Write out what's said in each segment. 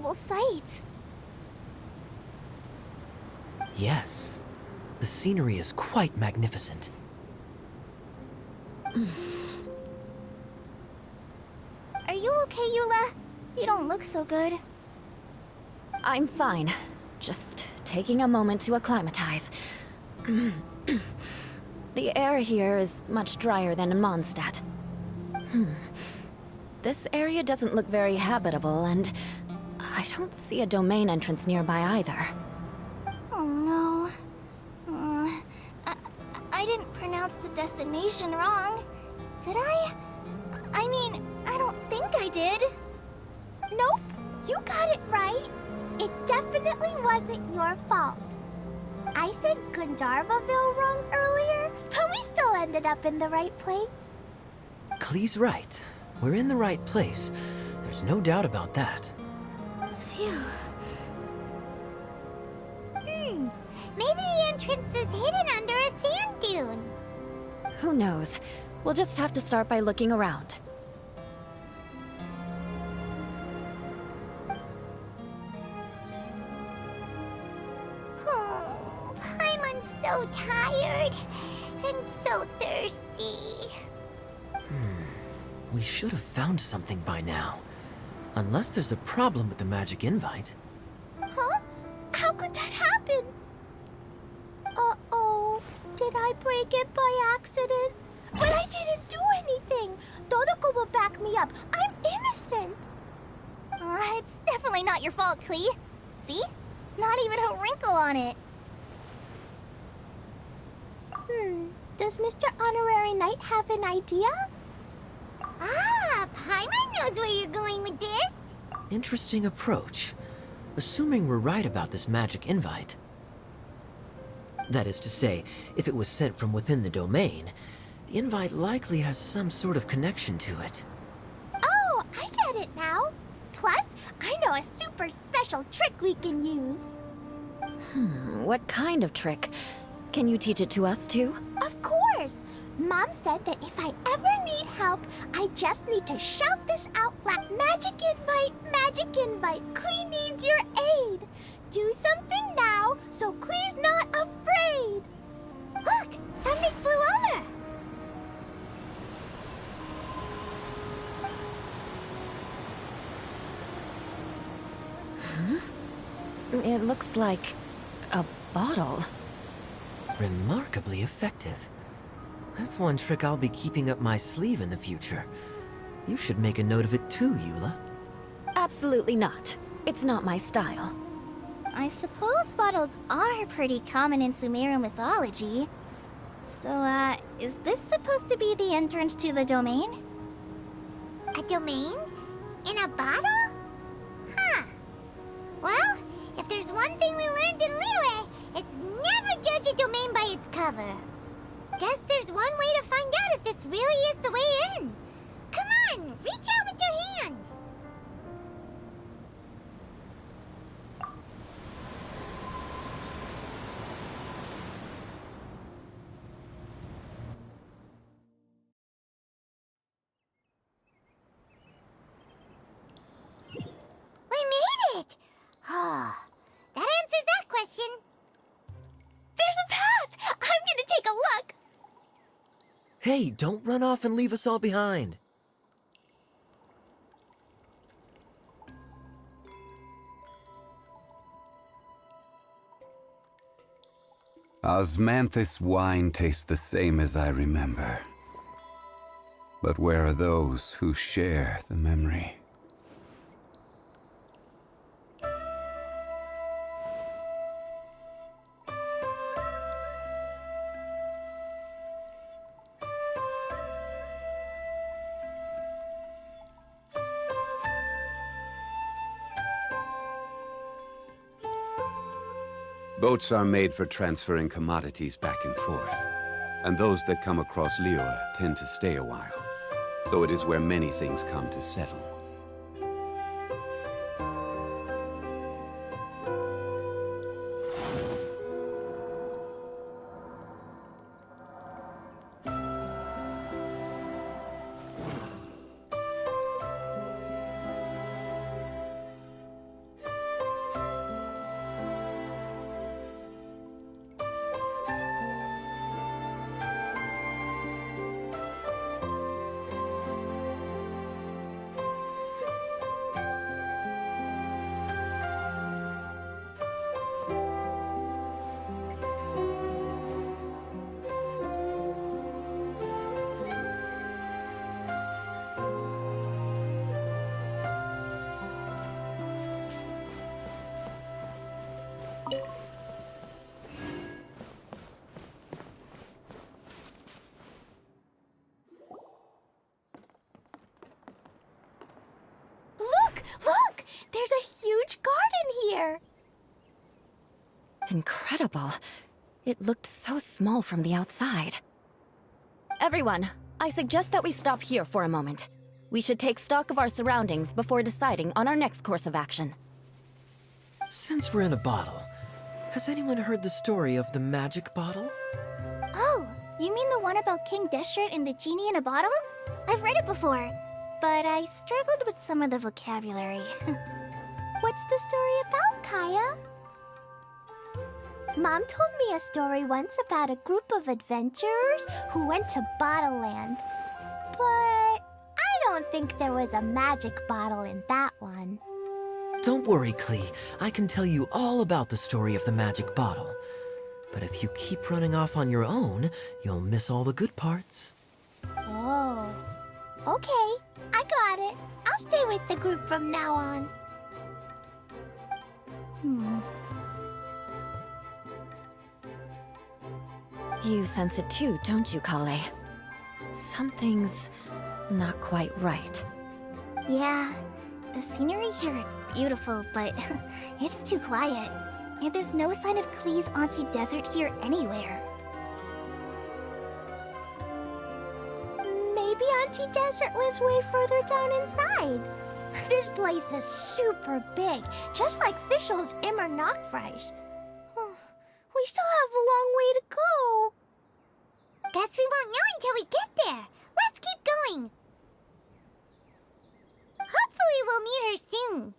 incredible sight. Yes, the scenery is quite magnificent. Are you okay, Eula? You don't look so good. I'm fine. Just taking a moment to acclimatize. The air here is much drier than in Mondstadt. This area doesn't look very habitable, and I don't see a domain entrance nearby either. Oh no. I didn't pronounce the destination wrong. Did I? I mean, I don't think I did. Nope, you got it right. It definitely wasn't your fault. I said Gandharvaville wrong earlier, but we still ended up in the right place. Klee's right. We're in the right place. There's no doubt about that. Phew. Maybe the entrance is hidden under a sand dune. Who knows? We'll just have to start by looking around. Oh, Paimon's so tired and so thirsty. We should have found something by now. Unless there's a problem with the magic invite. Huh? How could that happen? Uh-oh. Did I break it by accident? But I didn't do anything. Todoko will back me up. I'm innocent. It's definitely not your fault, Klee. See? Not even a wrinkle on it. Does Mr. Honorary Knight have an idea? Ah, Paimon knows where you're going with this. Interesting approach. Assuming we're right about this magic invite. That is to say, if it was sent from within the domain, the invite likely has some sort of connection to it. Oh, I get it now. Plus, I know a super special trick we can use. What kind of trick? Can you teach it to us too? Of course! Mom said that if I ever need help, I just need to shout this out like magic invite, Klee needs your aid. Do something now so Klee's not afraid. Look, something flew over. It looks like a bottle. Remarkably effective. That's one trick I'll be keeping up my sleeve in the future. You should make a note of it too, Eula. Absolutely not. It's not my style. I suppose bottles are pretty common in Sumerian mythology. So, is this supposed to be the entrance to the domain? A domain? In a bottle? Huh. Well, if there's one thing we learned in Liyue, it's never judge a domain by its cover. Guess there's one way to find out if this really is the way in. Come on, reach out with your hand. We made it! Oh, that answers that question. There's a path! I'm gonna take a look! Hey, don't run off and leave us all behind. Osmanthus wine tastes the same as I remember. But where are those who share the memory? Boats are made for transferring commodities back and forth, and those that come across Liyue tend to stay a while. So it is where many things come to settle. There's a huge garden here! Incredible. It looked so small from the outside. Everyone, I suggest that we stop here for a moment. We should take stock of our surroundings before deciding on our next course of action. Since we're in a bottle, has anyone heard the story of the magic bottle? Oh, you mean the one about King Deshret and the genie in a bottle? I've read it before, but I struggled with some of the vocabulary. What's the story about, Kaya? Mom told me a story once about a group of adventurers who went to Bottle Land. But I don't think there was a magic bottle in that one. Don't worry, Klee. I can tell you all about the story of the magic bottle. But if you keep running off on your own, you'll miss all the good parts. Oh. Okay, I got it. I'll stay with the group from now on. You sense it too, don't you, Kale? Something's not quite right. Yeah, the scenery here is beautiful, but it's too quiet. And there's no sign of Klee's Auntie Desert here anywhere. Maybe Auntie Desert lives way further down inside. This place is super big, just like Fischl's Immer Nachtreich. We still have a long way to go. Guess we won't know until we get there. Let's keep going. Hopefully we'll meet her soon.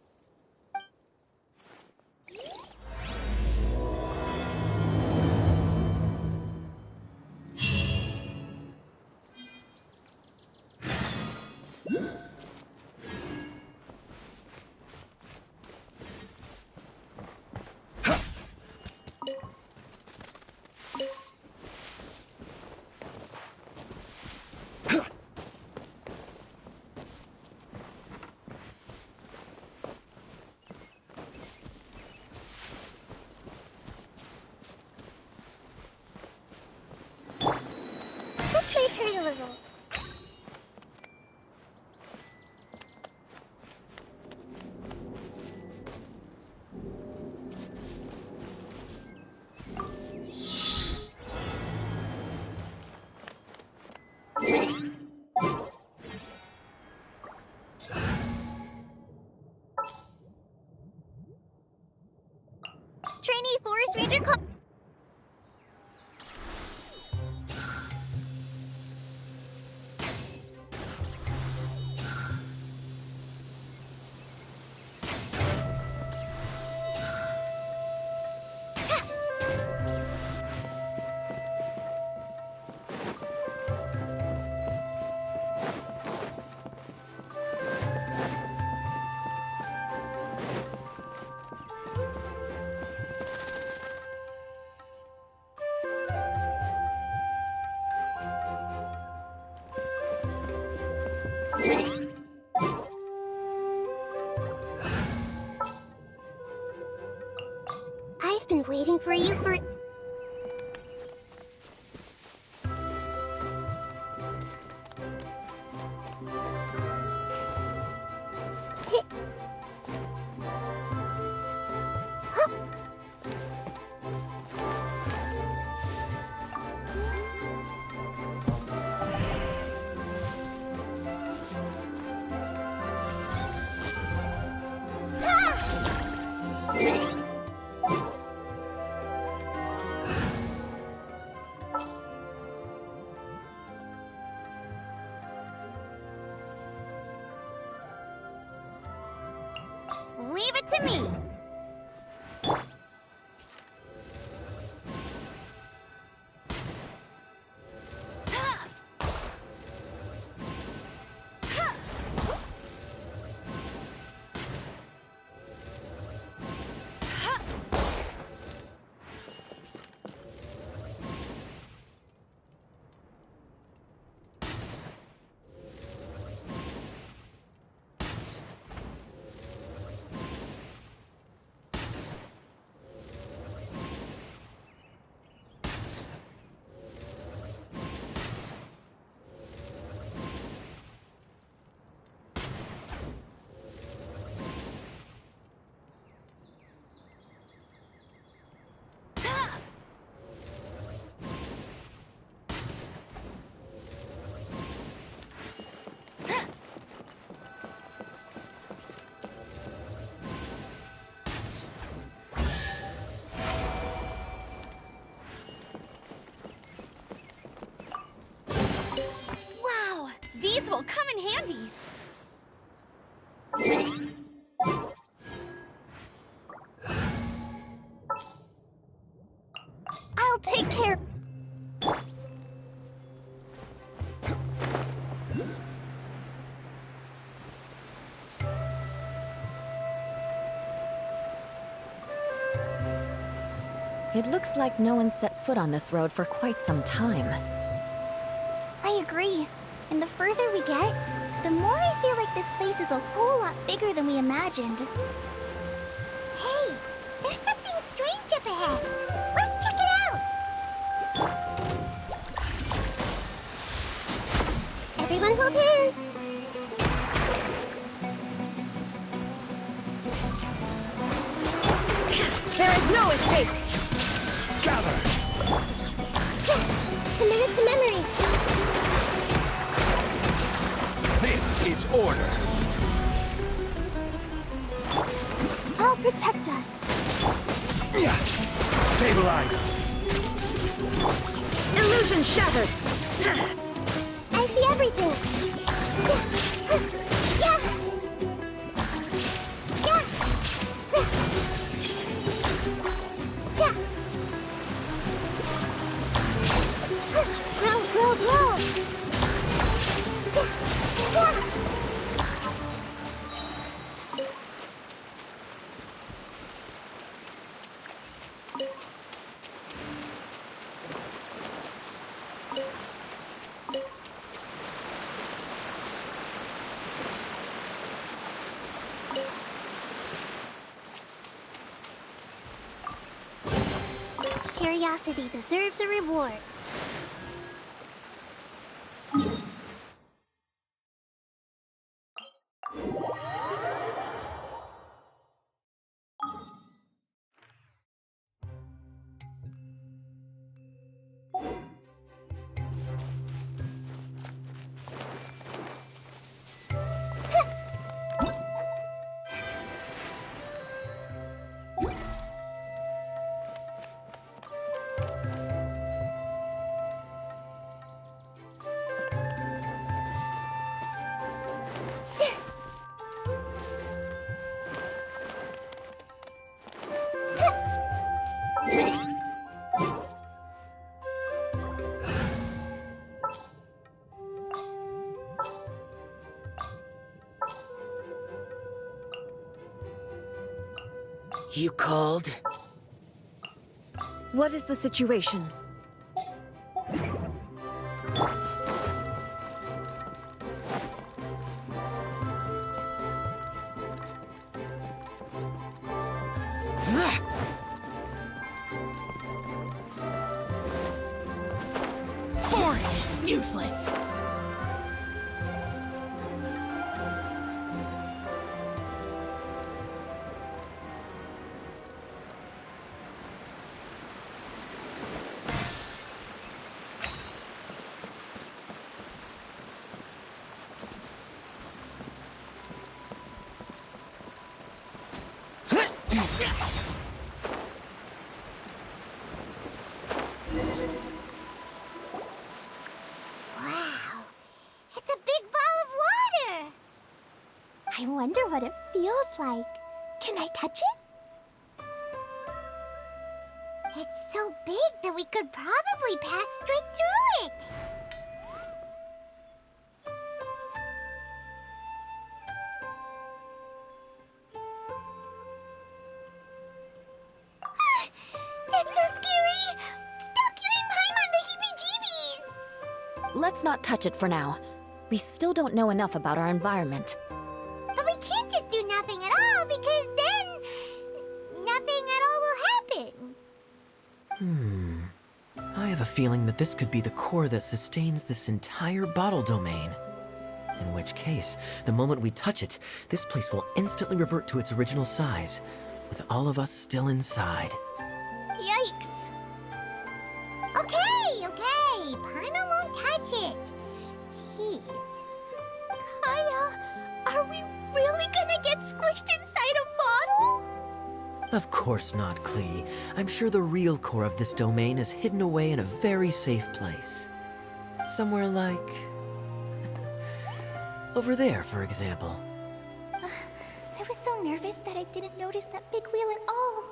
Let's make her a little. Trainee Forest Ranger I've been waiting for you for... Leave it to me! candy. I'll take care. It looks like no one set foot on this road for quite some time. I agree. And the further we get, the more I feel like this place is a whole lot bigger than we imagined. Hey, there's something strange up ahead. Let's check it out. Everyone hold hands. There is no escape. Gather! Commit it to memory. This is order. I'll protect us. Stabilize. Illusion shattered. I see everything. Yeah. Roll. Curiosity deserves a reward. You called? What is the situation? Boring! Useless! Wow, it's a big ball of water. I wonder what it feels like. Can I touch it? It's so big that we could probably pass straight through it. That's so scary! Stop giving Paimon the heebie-jeebies! Let's not touch it for now. We still don't know enough about our environment. But we can't just do nothing at all, because then nothing at all will happen. I have a feeling that this could be the core that sustains this entire bottle domain. In which case, the moment we touch it, this place will instantly revert to its original size, with all of us still inside. Yikes. Okay. Paimon won't touch it. Jeez. Kaya, are we really gonna get squished inside a bottle? Of course not, Klee. I'm sure the real core of this domain is hidden away in a very safe place. Somewhere like... Over there, for example. I was so nervous that I didn't notice that big wheel at all.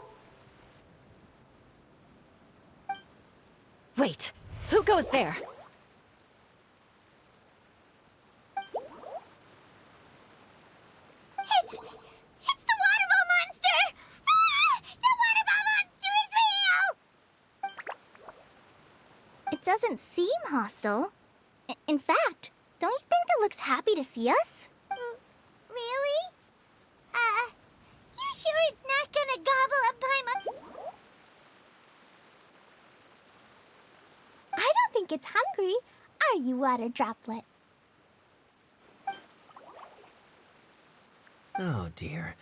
Wait, who goes there? It's the water ball monster! Ah! The water ball monster is real! It doesn't seem hostile. In fact, don't you think it looks happy to see us? Really? You sure it's not gonna gobble up my I don't think it's hungry. Are you, Water Droplet? Oh dear.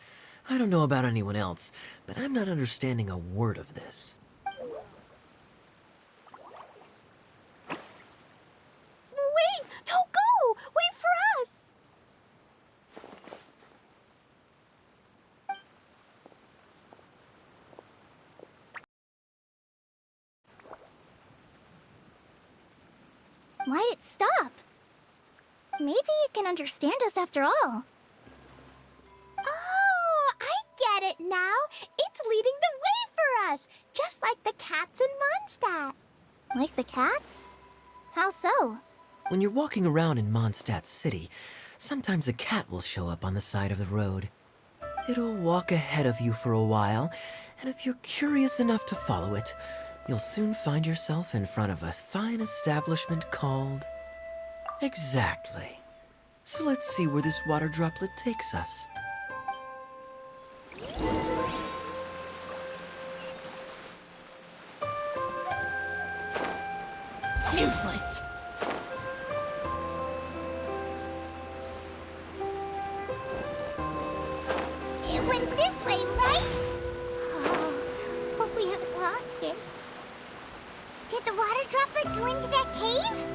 I don't know about anyone else, but I'm not understanding a word of this. Wait! Don't go! Wait for us! Why'd it stop? Maybe it can understand us after all. Oh, I get it now. It's leading the way for us, just like the cats in Mondstadt. Like the cats? How so? When you're walking around in Mondstadt City, sometimes a cat will show up on the side of the road. It'll walk ahead of you for a while, and if you're curious enough to follow it, you'll soon find yourself in front of a fine establishment called... Exactly. So let's see where this water droplet takes us. Useless! It went this way, right? Oh, hope we haven't lost it. Did the water droplet go into that cave?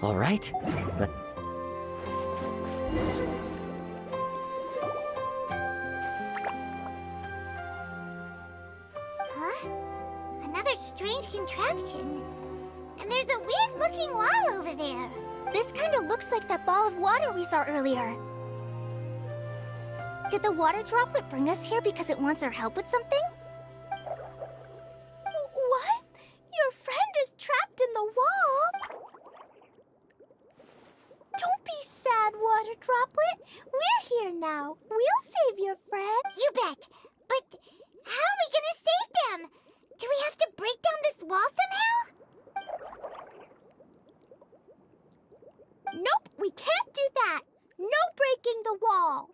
All right. Huh? Another strange contraption. And there's a weird-looking wall over there. This kind of looks like that ball of water we saw earlier. Did the water droplet bring us here because it wants our help with something? What? Your friend is trapped in the wall? Don't be sad, Water Droplet. We're here now. We'll save your friend. You bet. But how are we gonna save them? Do we have to break down this wall somehow? Nope, we can't do that. No breaking the wall.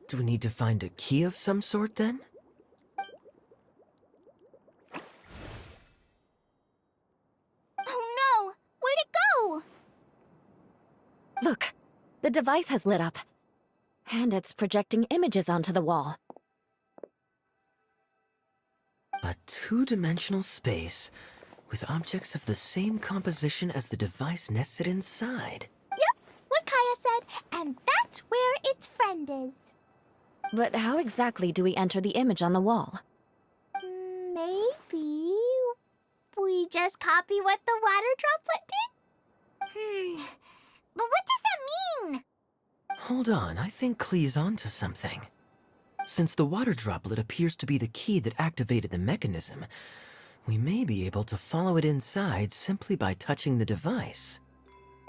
Do we need to find a key of some sort then? Oh no! Where'd it go? Look, the device has lit up. And it's projecting images onto the wall. A two-dimensional space with objects of the same composition as the device nested inside. Yep, what Kaya said, and that's where its friend is. But how exactly do we enter the image on the wall? Maybe we just copy what the water droplet did? But what does that mean? Hold on, I think Klee's onto something. Since the water droplet appears to be the key that activated the mechanism, we may be able to follow it inside simply by touching the device.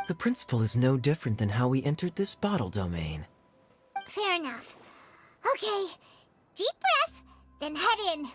The principle is no different than how we entered this bottle domain. Fair enough. Okay, deep breath, then head in.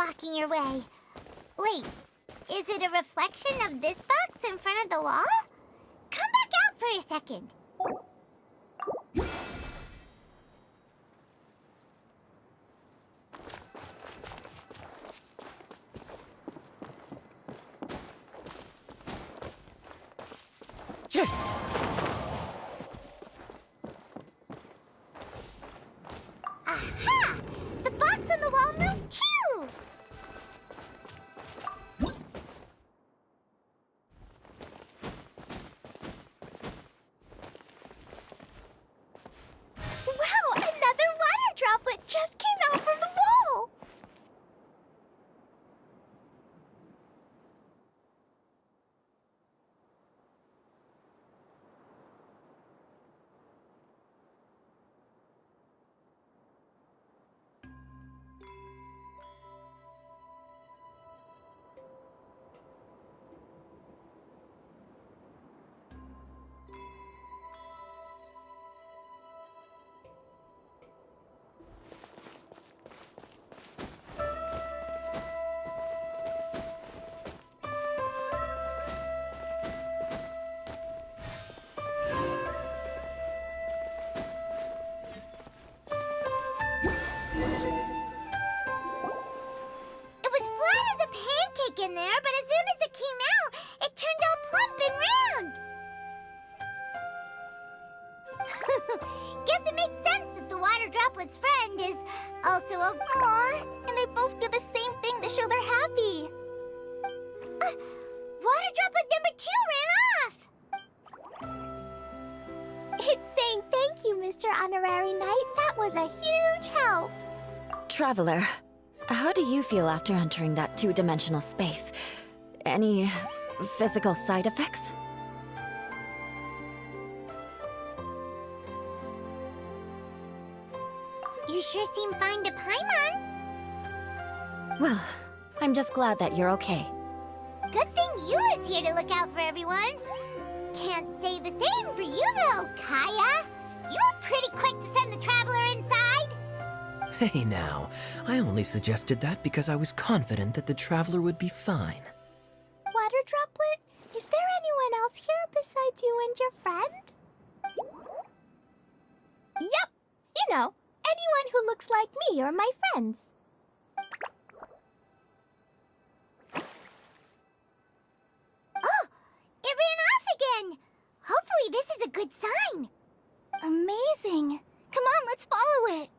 blocking your way. Wait, is it a reflection of this box in front of the wall? Come back out for a second. Aha! The box on the wall moved too! Wow, another water droplet just came out from the wall! It was flat as a pancake in there, but as soon as it came out, it turned all plump and round. Guess it makes sense that the water droplet's friend is also a... Aw, and they both do the same thing to show they're happy. Water droplet number 2 ran off! It's saying thank you, Mr. Honorary Knight. That was a huge help. Traveler, how do you feel after entering that two-dimensional space? Any physical side effects? You sure seem fine to Paimon. Well, I'm just glad that you're okay. Good thing Eula's here to look out for everyone. Can't say the same for you, though, Kaya. You were pretty quick to send the Traveler inside. Hey now, I only suggested that because I was confident that the Traveler would be fine. Water droplet, is there anyone else here besides you and your friend? Yep, you know, anyone who looks like me or my friends. Oh, it ran off again. Hopefully this is a good sign. Amazing. Come on, let's follow it.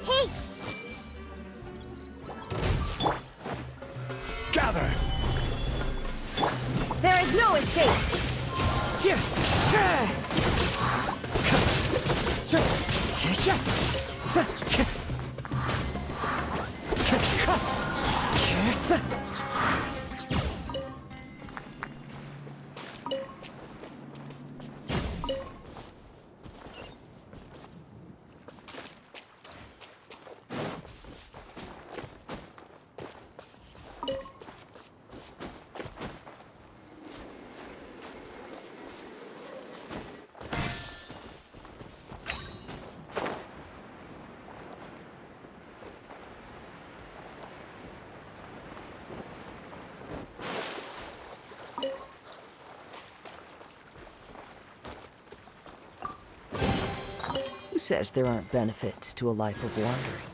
Hey, Gather! There is no escape! Who says there aren't benefits to a life of wandering?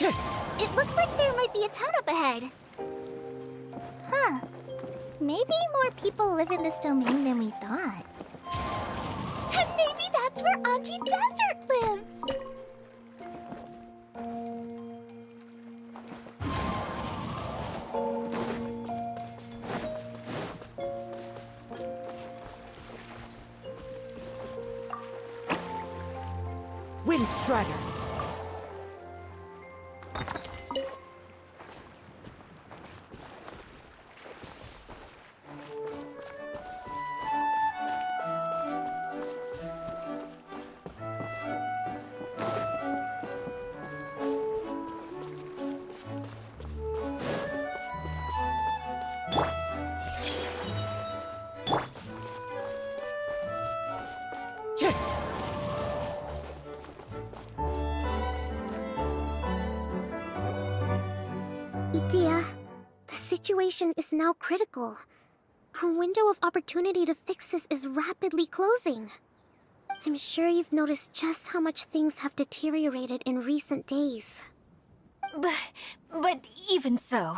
It looks like there might be a town up ahead. Huh. Maybe more people live in this domain than we thought. And maybe that's where Auntie Desert lives. Windstrider! Idea, the situation is now critical. Our window of opportunity to fix this is rapidly closing. I'm sure you've noticed just how much things have deteriorated in recent days. But even so...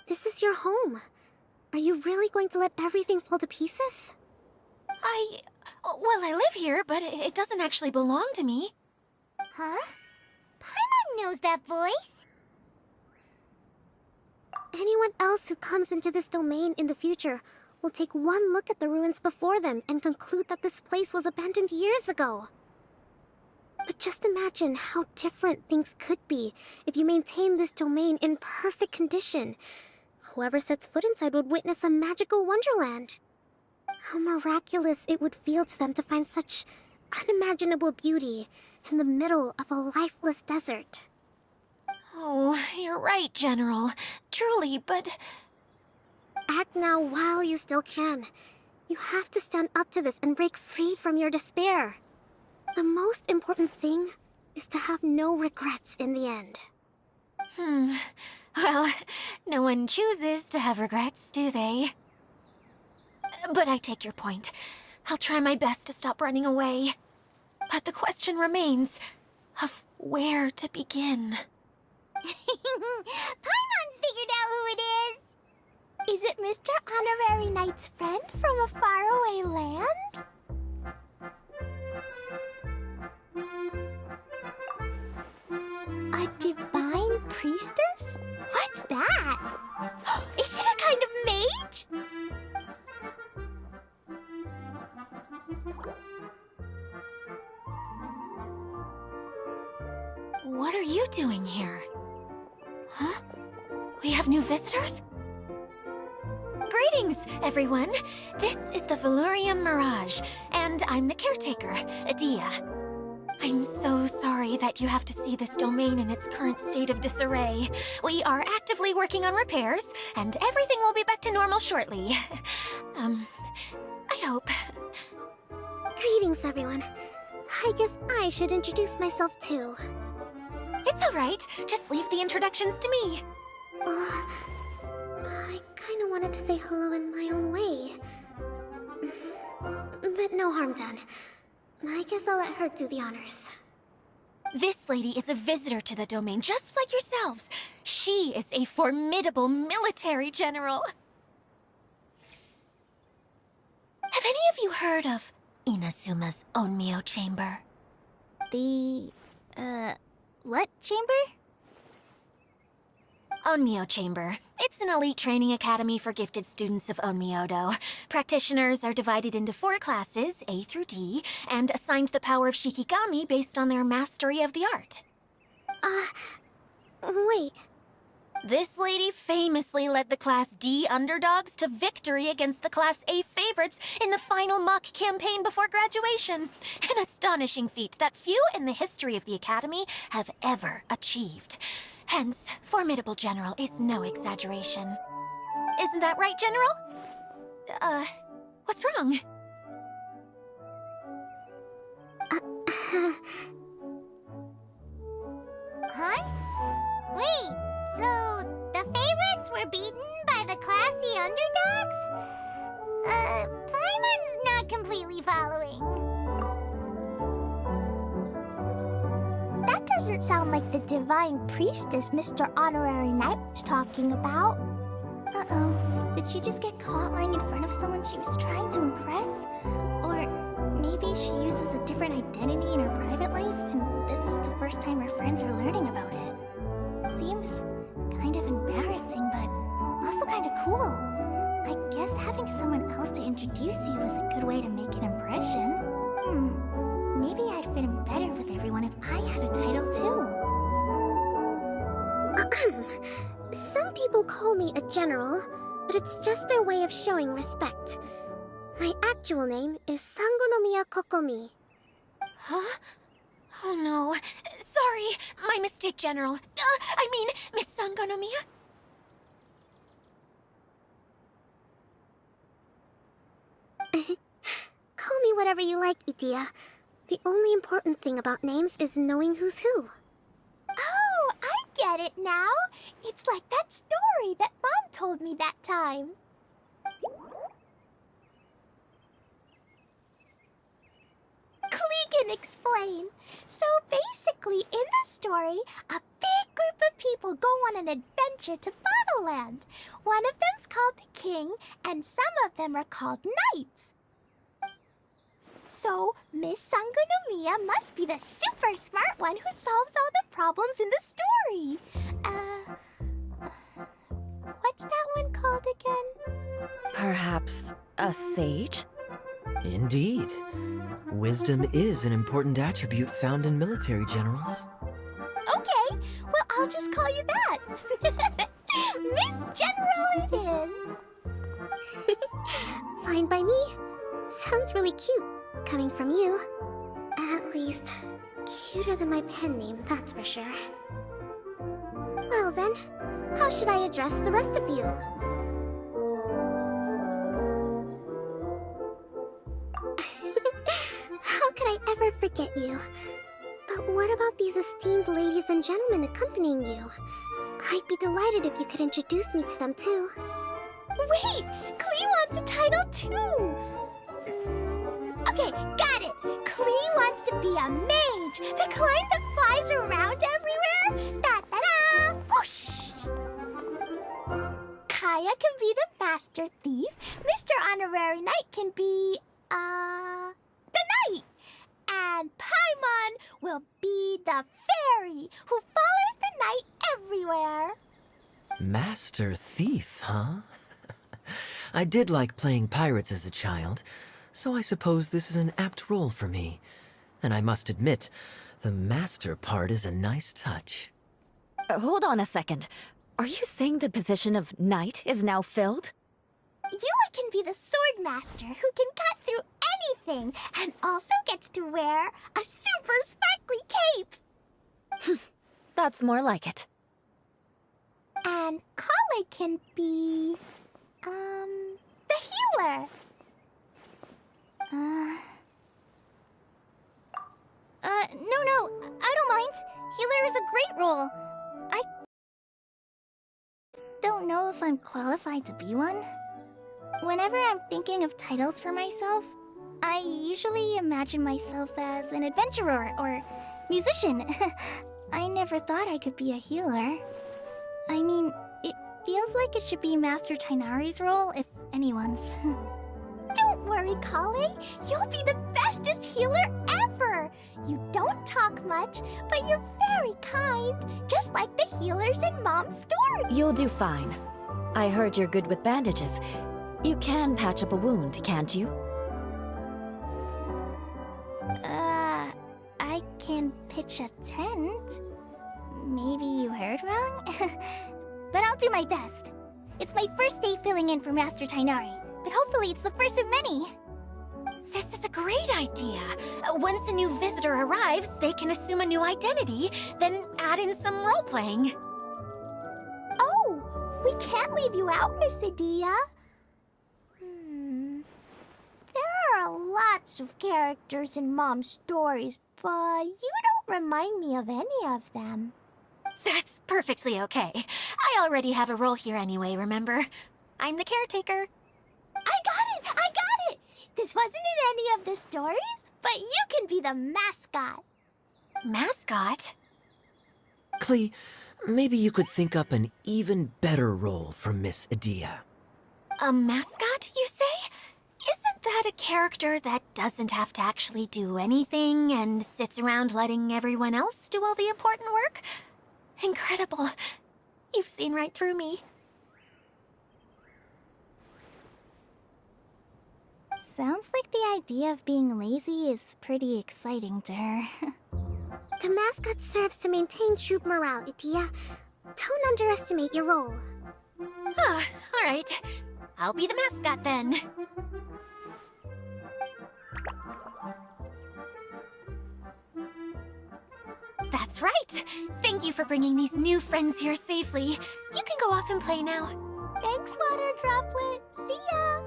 This is your home. Are you really going to let everything fall to pieces? Well, I live here, but it doesn't actually belong to me. Huh? Paimon knows that voice. Anyone else who comes into this domain in the future will take one look at the ruins before them and conclude that this place was abandoned years ago. But just imagine how different things could be if you maintain this domain in perfect condition. Whoever sets foot inside would witness a magical wonderland. How miraculous it would feel to them to find such unimaginable beauty in the middle of a lifeless desert. Oh, you're right, General. Truly, but... Act now while you still can. You have to stand up to this and break free from your despair. The most important thing is to have no regrets in the end. Well, no one chooses to have regrets, do they? But I take your point. I'll try my best to stop running away. But the question remains of where to begin. Paimon's figured out who it is. Is it Mr. Honorary Knight's friend from a faraway land? A divine priestess? What's that? Is it a kind of mage? What are you doing here? Huh? We have new visitors? Greetings, everyone. This is the Valurium Mirage, and I'm the caretaker, Adia. I'm so sorry that you have to see this domain in its current state of disarray. We are actively working on repairs, and everything will be back to normal shortly. I hope. Greetings, everyone. I guess I should introduce myself too. It's all right. Just leave the introductions to me. I kind of wanted to say hello in my own way. But no harm done. I guess I'll let her do the honors. This lady is a visitor to the domain, just like yourselves. She is a formidable military general. Have any of you heard of Inazuma's Onmyo Chamber? The, what chamber? Onmyo Chamber. It's an elite training academy for gifted students of Onmyodo. Practitioners are divided into 4 classes, A through D, and assigned the power of Shikigami based on their mastery of the art. Wait. This lady famously led the Class D underdogs to victory against the Class A favorites in the final mock campaign before graduation. An astonishing feat that few in the history of the Academy have ever achieved. Hence, formidable general is no exaggeration. Isn't that right, General? What's wrong? Huh? Wait, so the favorites were beaten by the classy underdogs? Paimon's not completely following. That doesn't sound like the divine priestess Mr. Honorary Knight was talking about. Uh-oh. Did she just get caught lying in front of someone she was trying to impress? Or maybe she uses a different identity in her private life, and this is the first time her friends are learning about it. Seems kind of embarrassing, but also kind of cool. I guess having someone else to introduce you is a good way to make an impression. Maybe I'd fit in better with everyone if I had a title too. Some people call me a general, but it's just their way of showing respect. My actual name is Sangonomiya Kokomi. Huh? Oh no. Sorry, my mistake, General. I mean, Miss Sangonomiya. Call me whatever you like, Itia. The only important thing about names is knowing who's who. Oh, I get it now. It's like that story that Mom told me that time. Klee can explain. So basically, in the story, a big group of people go on an adventure to Bottleland. One of them's called the King, and some of them are called Knights. So, Miss Sangonomiya must be the super smart one who solves all the problems in the story. What's that one called again? Perhaps a sage? Indeed. Wisdom is an important attribute found in military generals. Okay, well, I'll just call you that. Miss General it is. Fine by me. Sounds really cute, coming from you. At least, cuter than my pen name, that's for sure. Well then, how should I address the rest of you? How could I ever forget you? But what about these esteemed ladies and gentlemen accompanying you? I'd be delighted if you could introduce me to them too. Wait, Klee wants a title too. Okay, got it. Klee wants to be a mage, the kind that flies around everywhere. Da-da-da! Whoosh! Kaya can be the master thief. Mr. Honorary Knight can be, the knight. And Paimon will be the fairy who follows the knight everywhere. Master Thief, huh? I did like playing pirates as a child, so I suppose this is an apt role for me. And I must admit, the master part is a nice touch. Hold on a second. Are you saying the position of knight is now filled? Yula can be the sword master who can cut through anything and also gets to wear a super sparkly cape. That's more like it. And Kale can be, the healer. No, I don't mind. Healer is a great role. I don't know if I'm qualified to be one. Whenever I'm thinking of titles for myself, I usually imagine myself as an adventurer or musician. I never thought I could be a healer. I mean, it feels like it should be Master Tainari's role, if anyone's. Don't worry, Kale. You'll be the bestest healer ever. You don't talk much, but you're very kind, just like the healers in Mom's story. You'll do fine. I heard you're good with bandages. You can patch up a wound, can't you? I can pitch a tent. Maybe you heard wrong? But I'll do my best. It's my first day filling in for Master Tainari, but hopefully it's the first of many. This is a great idea. Once a new visitor arrives, they can assume a new identity, then add in some role-playing. Oh, we can't leave you out, Miss Adia. There are lots of characters in Mom's stories, but you don't remind me of any of them. That's perfectly okay. I already have a role here anyway, remember? I'm the caretaker. I got it! This wasn't in any of the stories, but you can be the mascot. Mascot? Klee, maybe you could think up an even better role for Miss Adia. A mascot, you say? Isn't that a character that doesn't have to actually do anything and sits around letting everyone else do all the important work? Incredible. You've seen right through me. Sounds like the idea of being lazy is pretty exciting to her. The mascot serves to maintain troop morale, Adia. Don't underestimate your role. Ah, all right. I'll be the mascot then. That's right. Thank you for bringing these new friends here safely. You can go off and play now. Thanks, Water Droplet. See ya.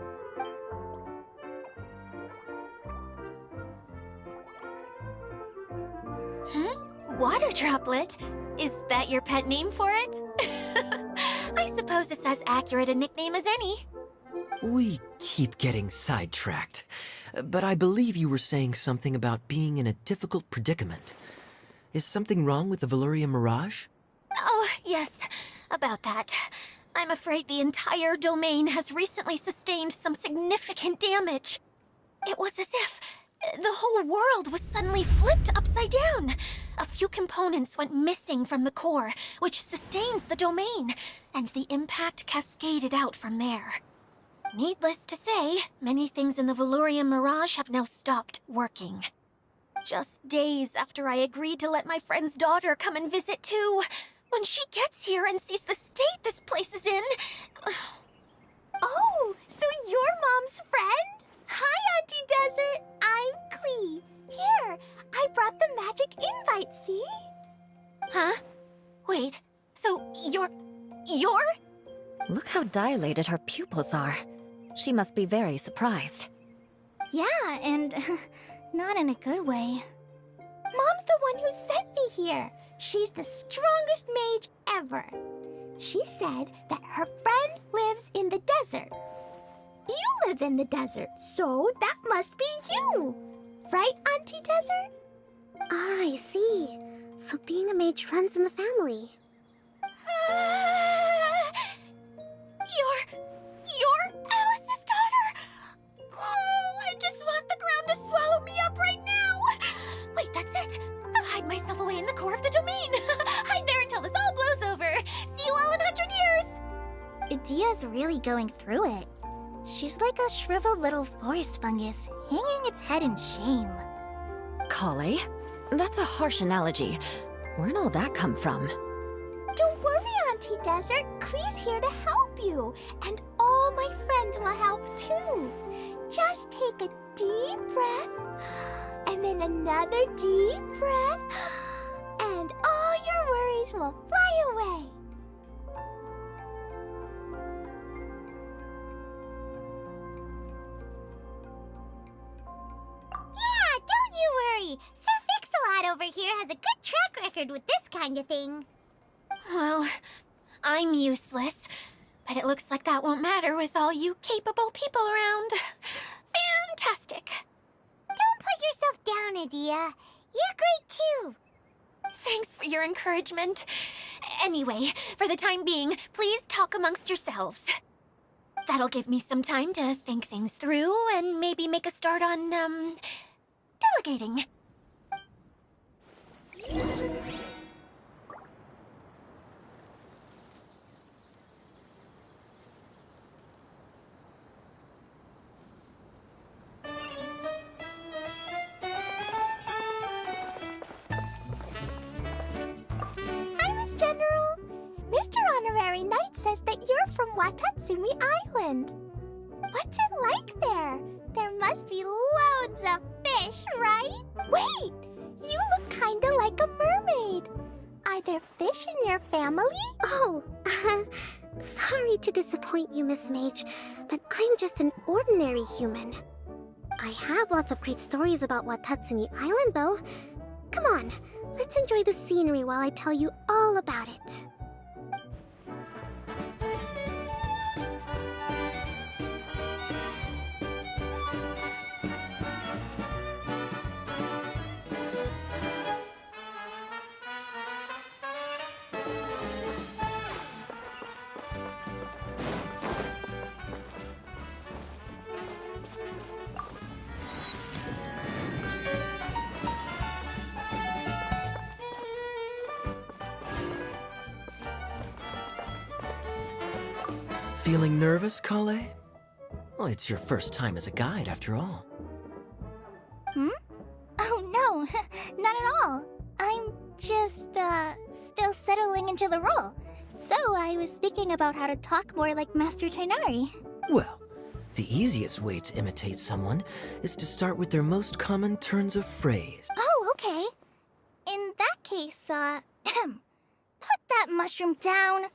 Water Droplet? Is that your pet name for it? I suppose it's as accurate a nickname as any. We keep getting sidetracked, but I believe you were saying something about being in a difficult predicament. Is something wrong with the Valyria Mirage? Oh, yes, about that. I'm afraid the entire domain has recently sustained some significant damage. It was as if the whole world was suddenly flipped upside down. A few components went missing from the core, which sustains the domain, and the impact cascaded out from there. Needless to say, many things in the Valyria Mirage have now stopped working. Just days after I agreed to let my friend's daughter come and visit too. When she gets here and sees the state this place is in... Oh, so you're Mom's friend? Hi, Auntie Desert. I'm Klee. Here, I brought the magic invite, see? Huh? Wait, so you're... Look how dilated her pupils are. She must be very surprised. Yeah, and not in a good way. Mom's the one who sent me here. She's the strongest mage ever. She said that her friend lives in the desert. You live in the desert, so that must be you. Right, Auntie Desert? Ah, I see. So being a mage runs in the family. You're Alice's daughter? Oh, I just want the ground to swallow me up right now. Wait, that's it. I'll hide myself away in the core of the domain. Hide there until this all blows over. See you all in 100 years. Adia's really going through it. She's like a shriveled little forest fungus, hanging its head in shame. Kale? That's a harsh analogy. Where'd all that come from? Don't worry, Auntie Desert. Klee's here to help you. And all my friends will help too. Just take a deep breath, and then another deep breath, and all your worries will fly away. Yeah, don't you worry. Sir Fix-a-Lot over here has a good track record with this kind of thing. Well, I'm useless, but it looks like that won't matter with all you capable people around. Fantastic. Don't put yourself down, Adia. You're great too. Thanks for your encouragement. Anyway, for the time being, please talk amongst yourselves. That'll give me some time to think things through and maybe make a start on, delegating. Hi, Miss General. Mr. Honorary Knight says that you're from Watatsumi Island. What's it like there? There must be loads of fish, right? Wait! You look kinda like a mermaid. Are there fish in your family? Oh, sorry to disappoint you, Miss Mage, but I'm just an ordinary human. I have lots of great stories about Watatsumi Island, though. Come on, let's enjoy the scenery while I tell you all about it. Feeling nervous, Kale? Well, it's your first time as a guide, after all. Oh no, not at all. I'm just, still settling into the role. So I was thinking about how to talk more like Master Tighnari. Well, the easiest way to imitate someone is to start with their most common turns of phrase. Oh, okay. In that case, put that mushroom down.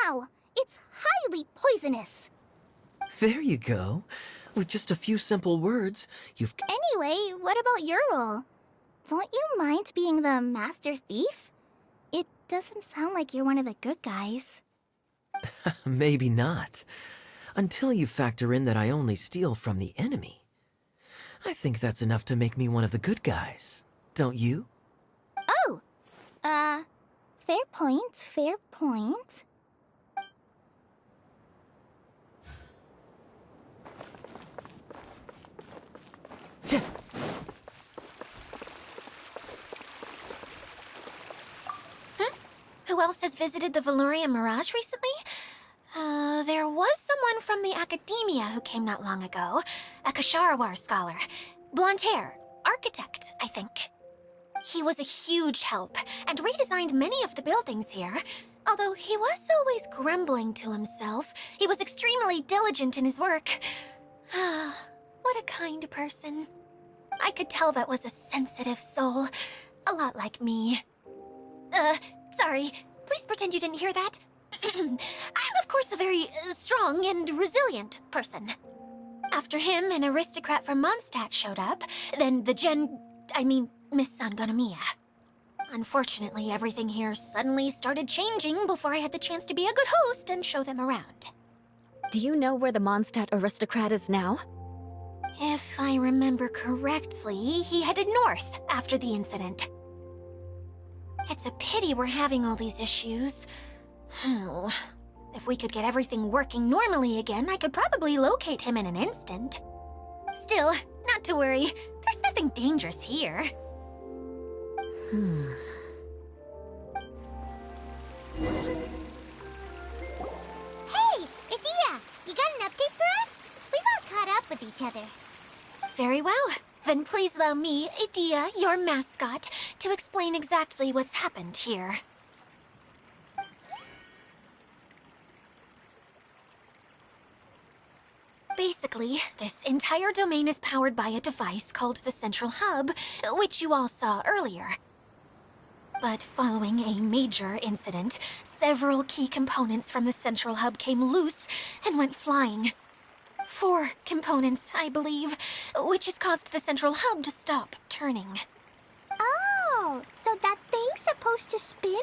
Now, it's highly poisonous. There you go. With just a few simple words, you've... Anyway, what about your role? Don't you mind being the master thief? It doesn't sound like you're one of the good guys. Maybe not. Until you factor in that I only steal from the enemy. I think that's enough to make me one of the good guys. Don't you? Oh! Fair point, fair point. Who else has visited the Veloria Mirage recently? There was someone from the academia who came not long ago. A Kasharawar scholar. Blonde hair. Architect, I think. He was a huge help, and redesigned many of the buildings here. Although he was always grumbling to himself, he was extremely diligent in his work. What a kind person. I could tell that was a sensitive soul. A lot like me. Sorry. Please pretend you didn't hear that. I'm, of course, a very strong and resilient person. After him, an aristocrat from Mondstadt showed up. Then Miss Sangonomiya. Unfortunately, everything here suddenly started changing before I had the chance to be a good host and show them around. Do you know where the Mondstadt aristocrat is now? If I remember correctly, he headed north after the incident. It's a pity we're having all these issues. If we could get everything working normally again, I could probably locate him in an instant. Still, not to worry. There's nothing dangerous here. Hey, Idia! You got an update for us? We've all caught up with each other. Very well. Then please allow me, Idia, your mascot, to explain exactly what's happened here. Basically, this entire domain is powered by a device called the Central Hub, which you all saw earlier. But following a major incident, several key components from the Central Hub came loose and went flying. 4 components, I believe, which has caused the Central Hub to stop turning. Oh, so that thing's supposed to spin?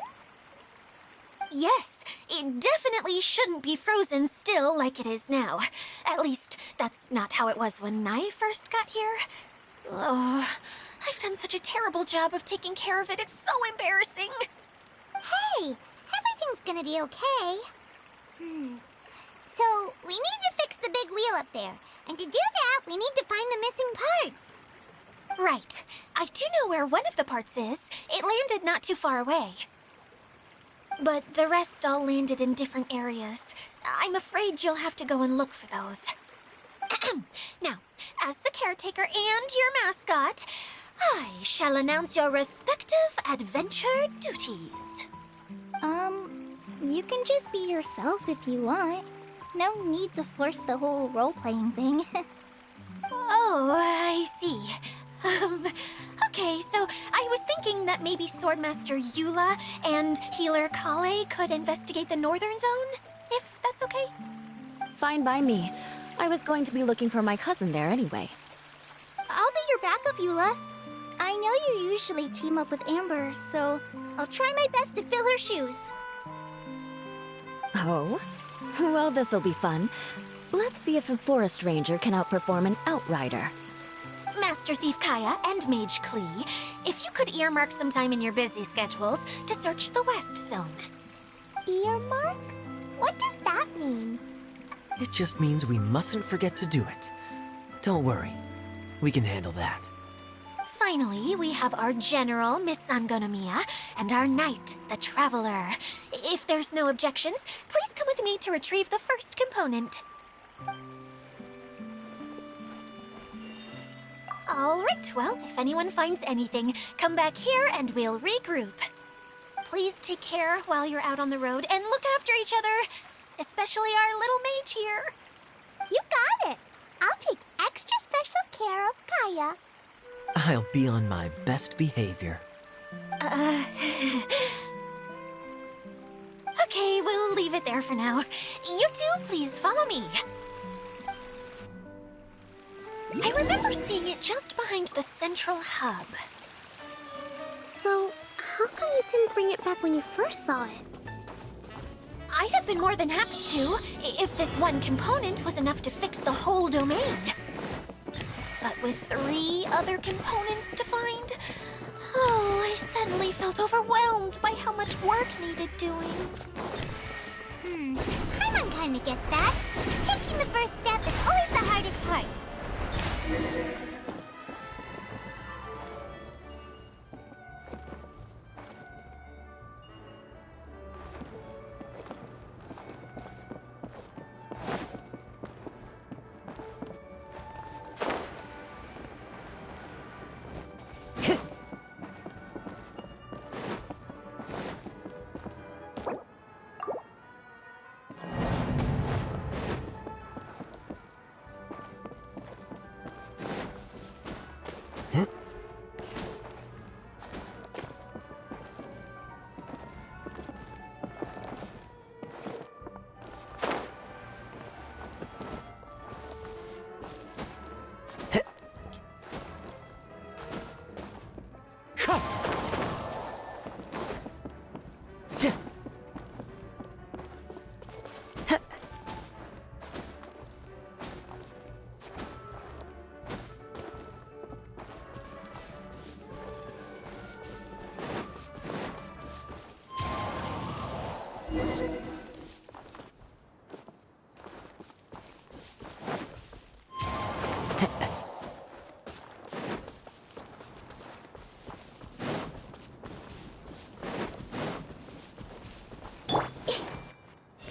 Yes, it definitely shouldn't be frozen still like it is now. At least, that's not how it was when I first got here. Oh, I've done such a terrible job of taking care of it, it's so embarrassing. Hey, everything's gonna be okay. So, we need to fix the big wheel up there. And to do that, we need to find the missing parts. Right. I do know where one of the parts is. It landed not too far away. But the rest all landed in different areas. I'm afraid you'll have to go and look for those. Now, as the caretaker and your mascot, I shall announce your respective adventure duties. You can just be yourself if you want. No need to force the whole role-playing thing. Oh, I see. Okay, so I was thinking that maybe Swordmaster Eula and Healer Kale could investigate the Northern Zone, if that's okay? Fine by me. I was going to be looking for my cousin there anyway. I'll be your backup, Eula. I know you usually team up with Amber, so I'll try my best to fill her shoes. Oh? Well, this'll be fun. Let's see if a forest ranger can outperform an outrider. Master Thief Kaya and Mage Klee, if you could earmark some time in your busy schedules to search the West Zone. Earmark? What does that mean? It just means we mustn't forget to do it. Don't worry. We can handle that. Finally, we have our general, Miss Sangonomiya, and our knight, the Traveler. If there's no objections, please come with me to retrieve the first component. All right, well, if anyone finds anything, come back here and we'll regroup. Please take care while you're out on the road and look after each other, especially our little mage here. You got it. I'll take extra special care of Kaya. I'll be on my best behavior. Okay, we'll leave it there for now. You two, please follow me. I remember seeing it just behind the central hub. So, how come you didn't bring it back when you first saw it? I'd have been more than happy to, if this one component was enough to fix the whole domain. But with 3 other components to find, oh, I suddenly felt overwhelmed by how much work needed doing. Paimon kinda gets that. Taking the first step is always the hardest part.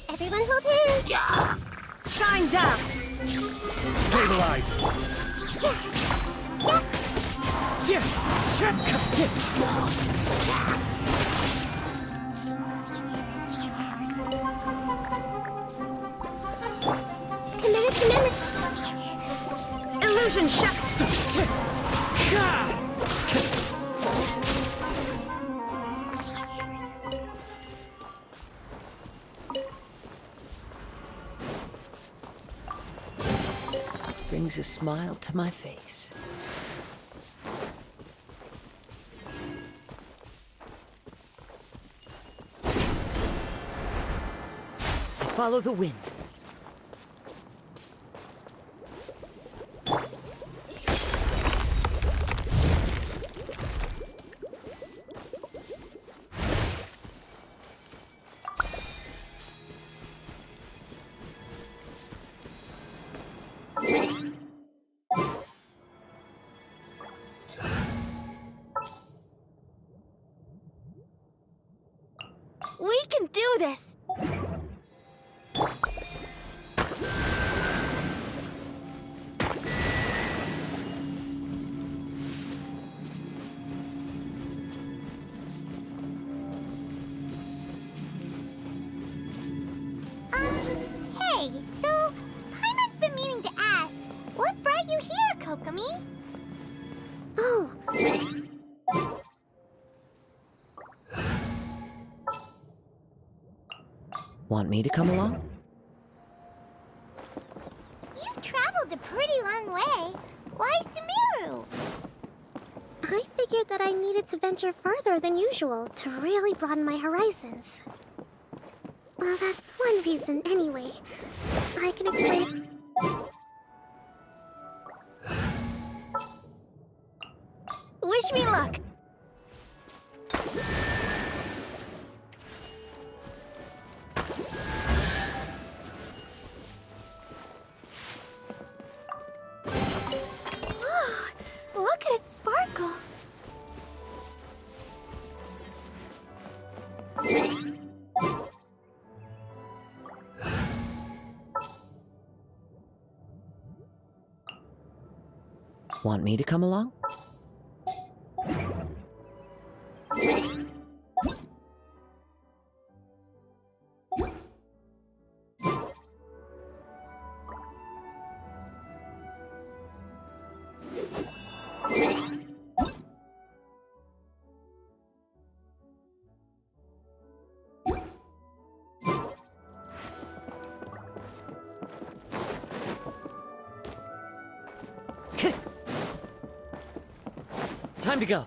Everyone hold hands! Shine down! Stabilize! Committed! Illusion shut! Brings a smile to my face. Follow the wind. We can do this! Hey, so Paimon's been meaning to ask, what brought you here, Kokomi? Oh, Want me to come along? You've traveled a pretty long way. Why Sumeru? I figured that I needed to venture further than usual to really broaden my horizons. Well, that's one reason anyway. I can explain. Wish me luck! Look at it sparkle! Want me to come along? Time to go.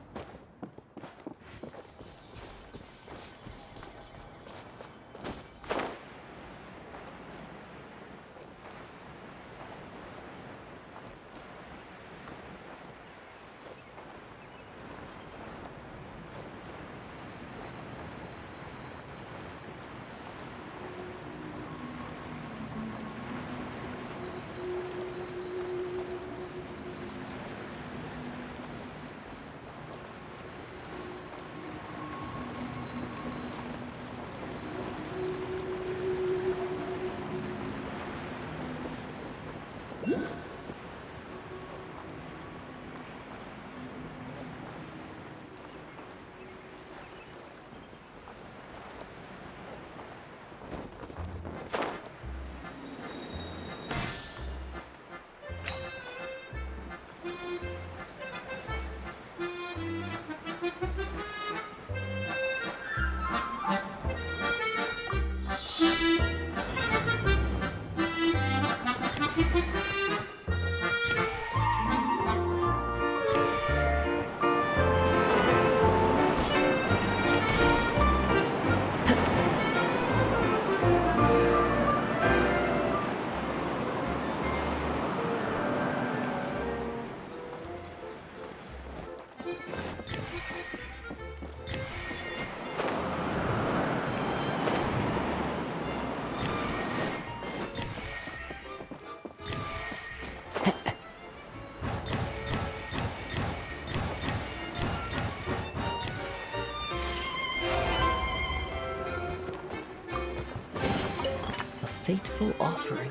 A fateful offering.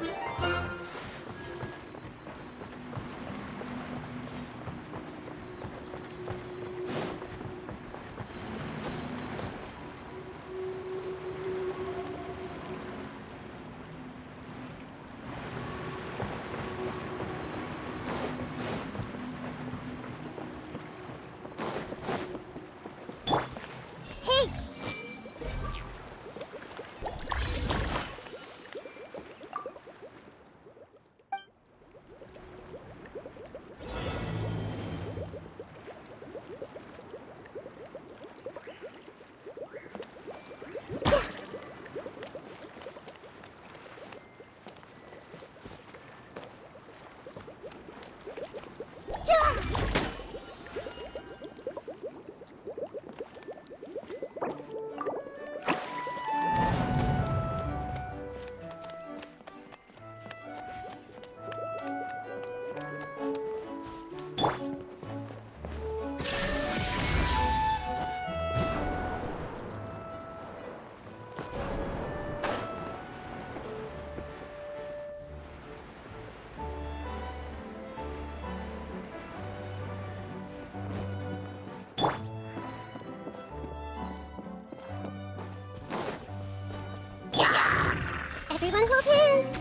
Everyone hold hands!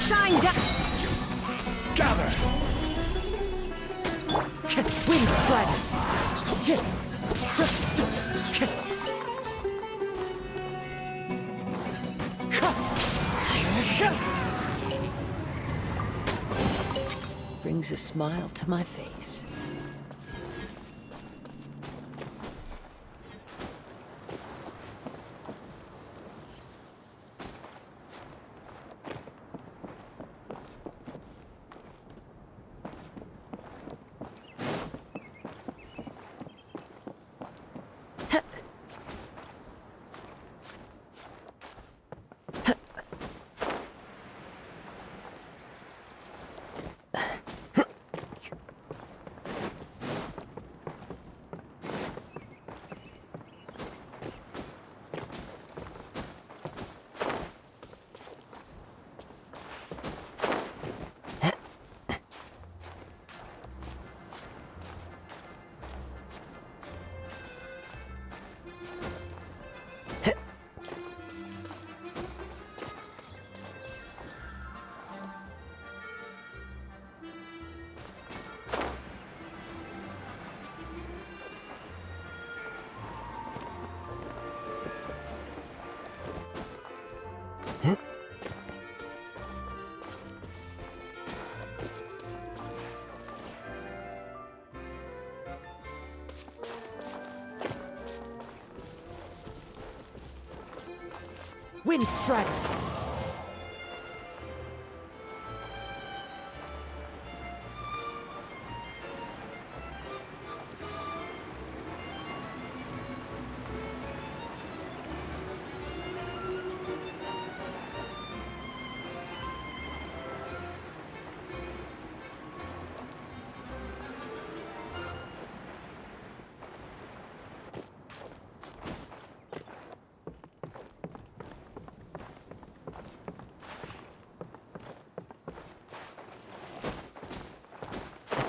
Shine down! Gather! Wing Strider! Brings a smile to my face. Wind Strider!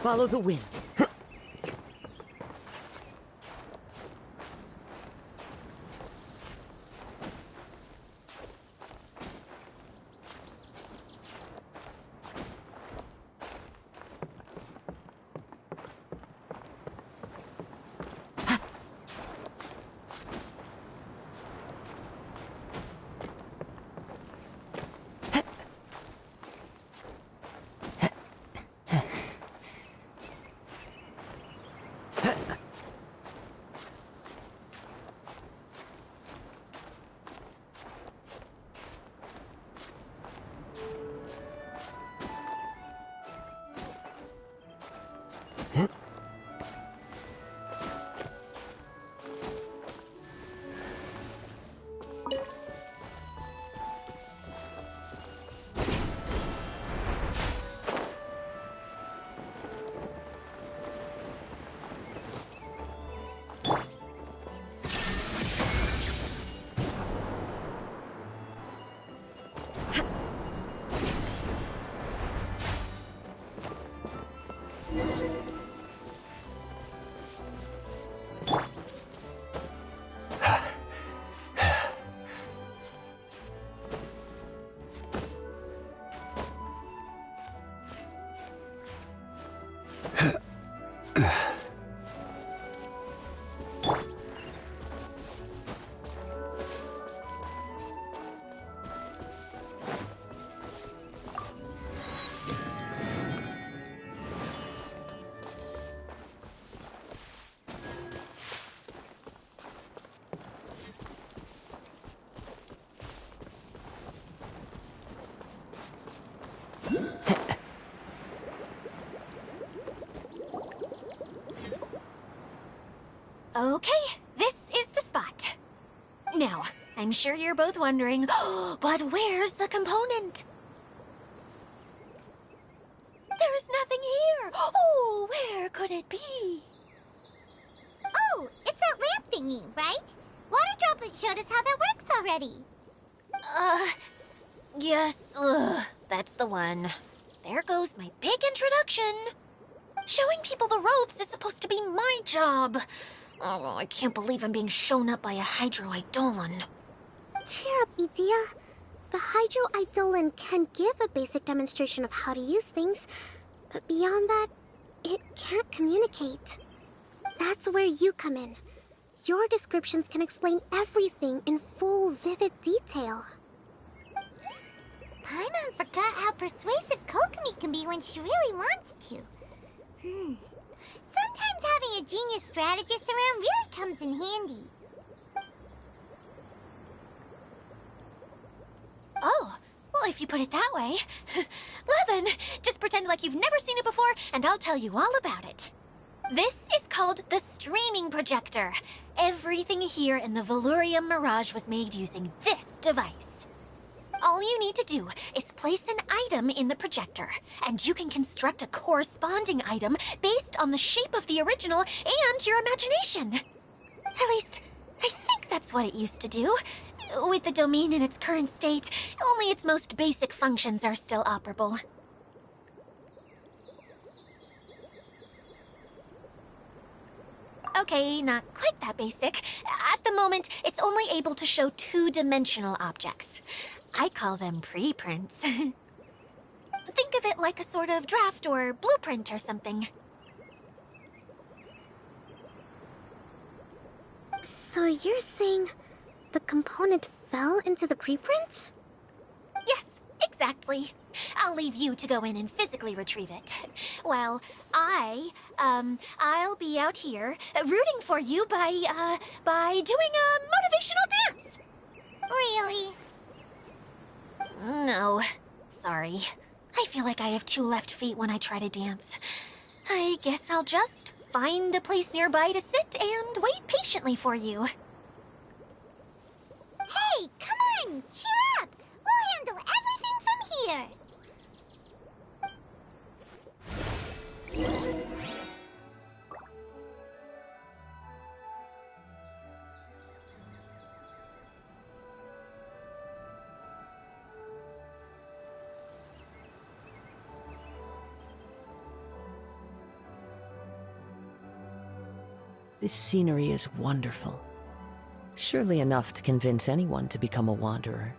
Follow the wind. Okay, this is the spot. Now, I'm sure you're both wondering, but where's the component? There's nothing here. Oh, where could it be? Oh, it's that lamp thingy, right? Water Droplet showed us how that works already. Yes, that's the one. There goes my big introduction. Showing people the ropes is supposed to be my job. Oh, I can't believe I'm being shown up by a Hydro-Eidolon. Cheer up, Edea. The Hydro-Eidolon can give a basic demonstration of how to use things, but beyond that, it can't communicate. That's where you come in. Your descriptions can explain everything in full, vivid detail. Paimon forgot how persuasive Kokomi can be when she really wants to. Sometimes having a genius strategist around really comes in handy. Oh, well, if you put it that way. Well then, just pretend like you've never seen it before, and I'll tell you all about it. This is called the streaming projector. Everything here in the Valurium Mirage was made using this device. All you need to do is place an item in the projector, and you can construct a corresponding item based on the shape of the original and your imagination. At least, I think that's what it used to do. With the domain in its current state, only its most basic functions are still operable. Okay, not quite that basic. At the moment, it's only able to show two-dimensional objects. I call them preprints. Think of it like a sort of draft or blueprint or something. So you're saying the component fell into the preprints? Yes, exactly. I'll leave you to go in and physically retrieve it. Well, I'll be out here rooting for you by doing a motivational dance. Really? No. Sorry. I feel like I have two left feet when I try to dance. I guess I'll just find a place nearby to sit and wait patiently for you. Hey, come on! Cheer up! We'll handle everything from here! This scenery is wonderful. Surely enough to convince anyone to become a wanderer.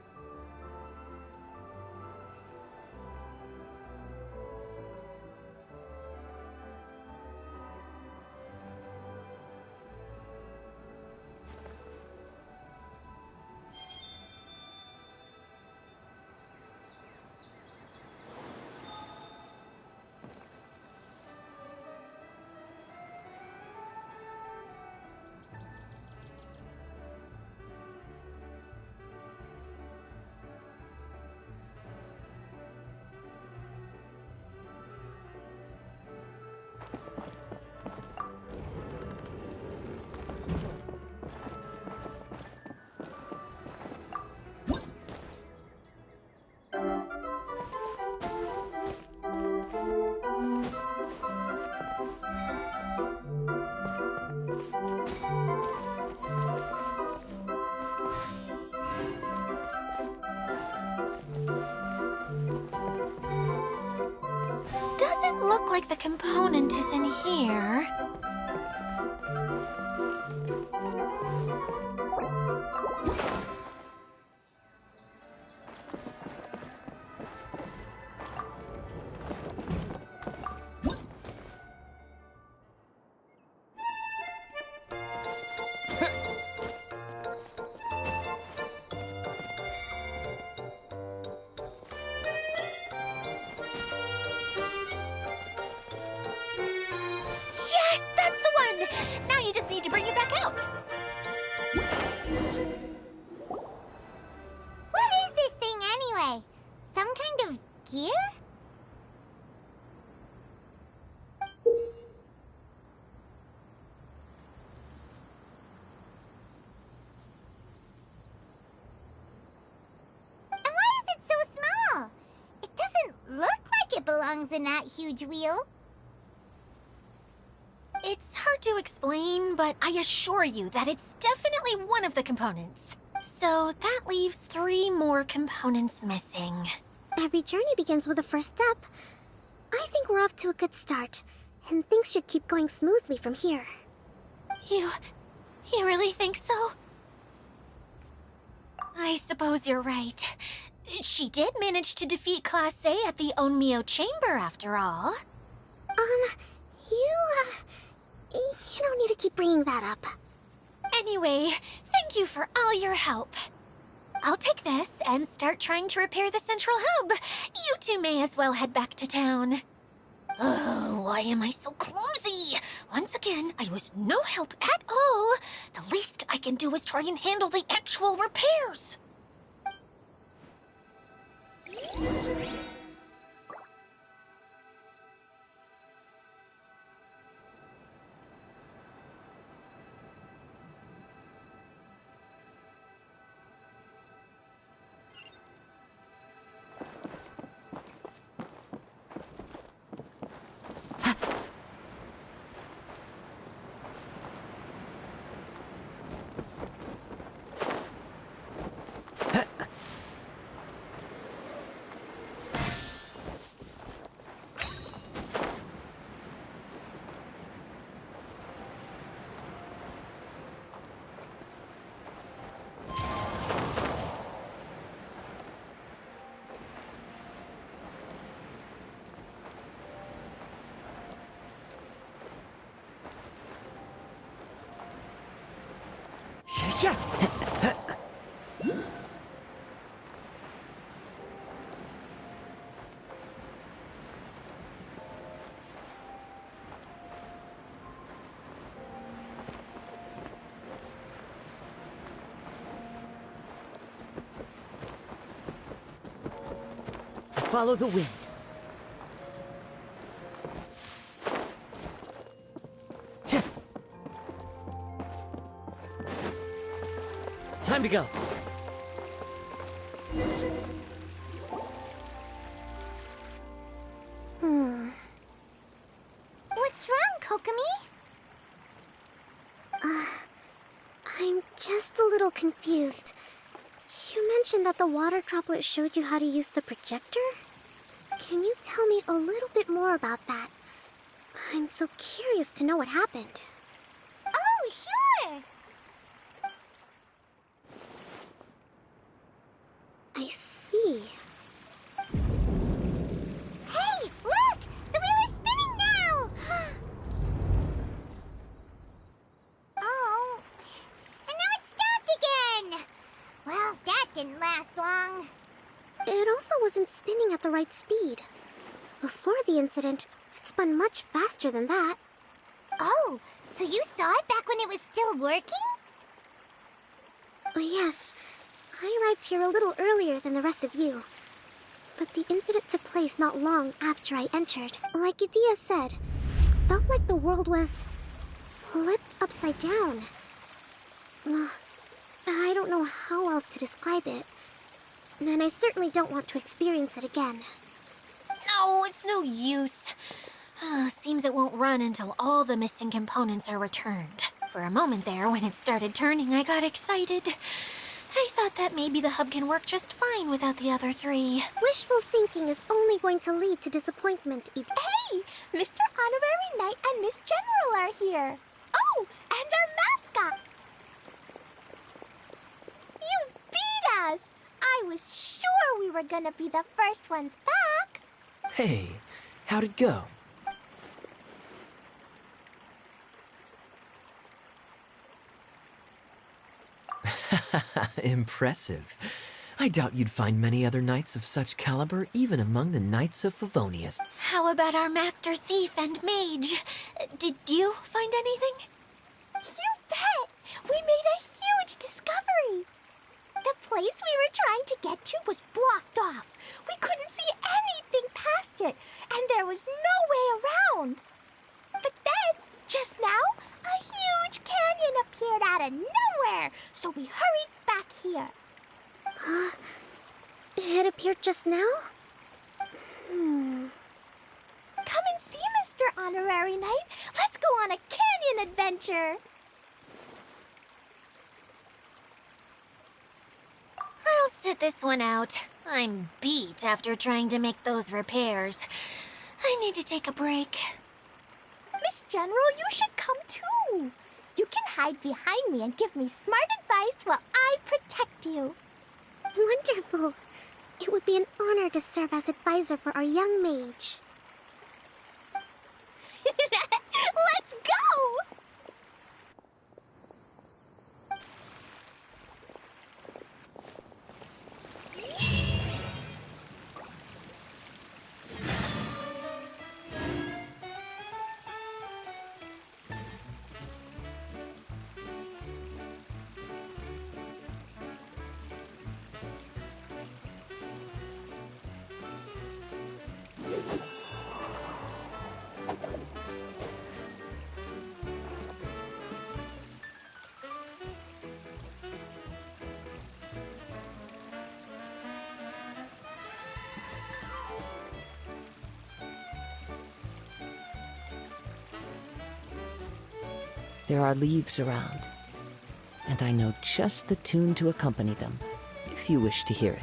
Doesn't look like the component is in here. Yes, that's the one! Now you just need to bring it back out. What is this thing anyway? Some kind of gear? And why is it so small? It doesn't look like it belongs in that huge wheel. It's hard to explain, but I assure you that it's definitely one of the components. So that leaves 3 more components missing. Every journey begins with a first step. I think we're off to a good start, and things should keep going smoothly from here. You really think so? I suppose you're right. She did manage to defeat Class A at the Onmyo Chamber, after all. You don't need to keep bringing that up. Anyway, thank you for all your help. I'll take this and start trying to repair the central hub. You two may as well head back to town. Oh, why am I so clumsy? Once again, I was no help at all. The least I can do is try and handle the actual repairs. Yeah. Follow the wind. Time to go. What's wrong, Kokomi? I'm just a little confused. You mentioned that the water droplet showed you how to use the projector? Can you tell me a little bit more about that? I'm so curious to know what happened. Oh, sure! I see. Hey, look! The wheel is spinning now! Oh, and now it's stopped again! Well, that didn't last long. It also wasn't spinning at the right speed. Before the incident, it spun much faster than that. Oh, so you saw it back when it was still working? Oh, yes. I arrived here a little earlier than the rest of you. But the incident took place not long after I entered. Like Idia said, it felt like the world was flipped upside down. I don't know how else to describe it. And I certainly don't want to experience it again. No, it's no use. Seems it won't run until all the missing components are returned. For a moment there, when it started turning, I got excited. I thought that maybe the hub can work just fine without the other three. Wishful thinking is only going to lead to disappointment, Hey! Mr. Honorary Knight and Miss General are here. Oh, and our mascot! You beat us! I was sure we were gonna be the first ones back. Hey, how'd it go? Impressive. I doubt you'd find many other knights of such caliber even among the Knights of Favonius. How about our master thief and mage? Did you find anything? You bet! We made a huge discovery! The place we were trying to get to was blocked off. We couldn't see anything past it, and there was no way around. But then, just now, a huge canyon appeared out of nowhere, so we hurried back here. It appeared just now? Come and see, Mr. Honorary Knight. Let's go on a canyon adventure. I'll sit this one out. I'm beat after trying to make those repairs. I need to take a break. Miss General, you should come too. You can hide behind me and give me smart advice while I protect you. Wonderful. It would be an honor to serve as advisor for our young mage. Let's go! There are leaves around, and I know just the tune to accompany them, if you wish to hear it.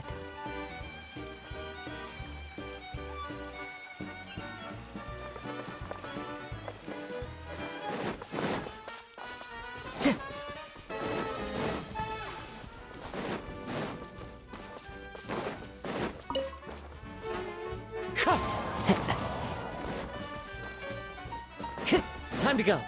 Time to go.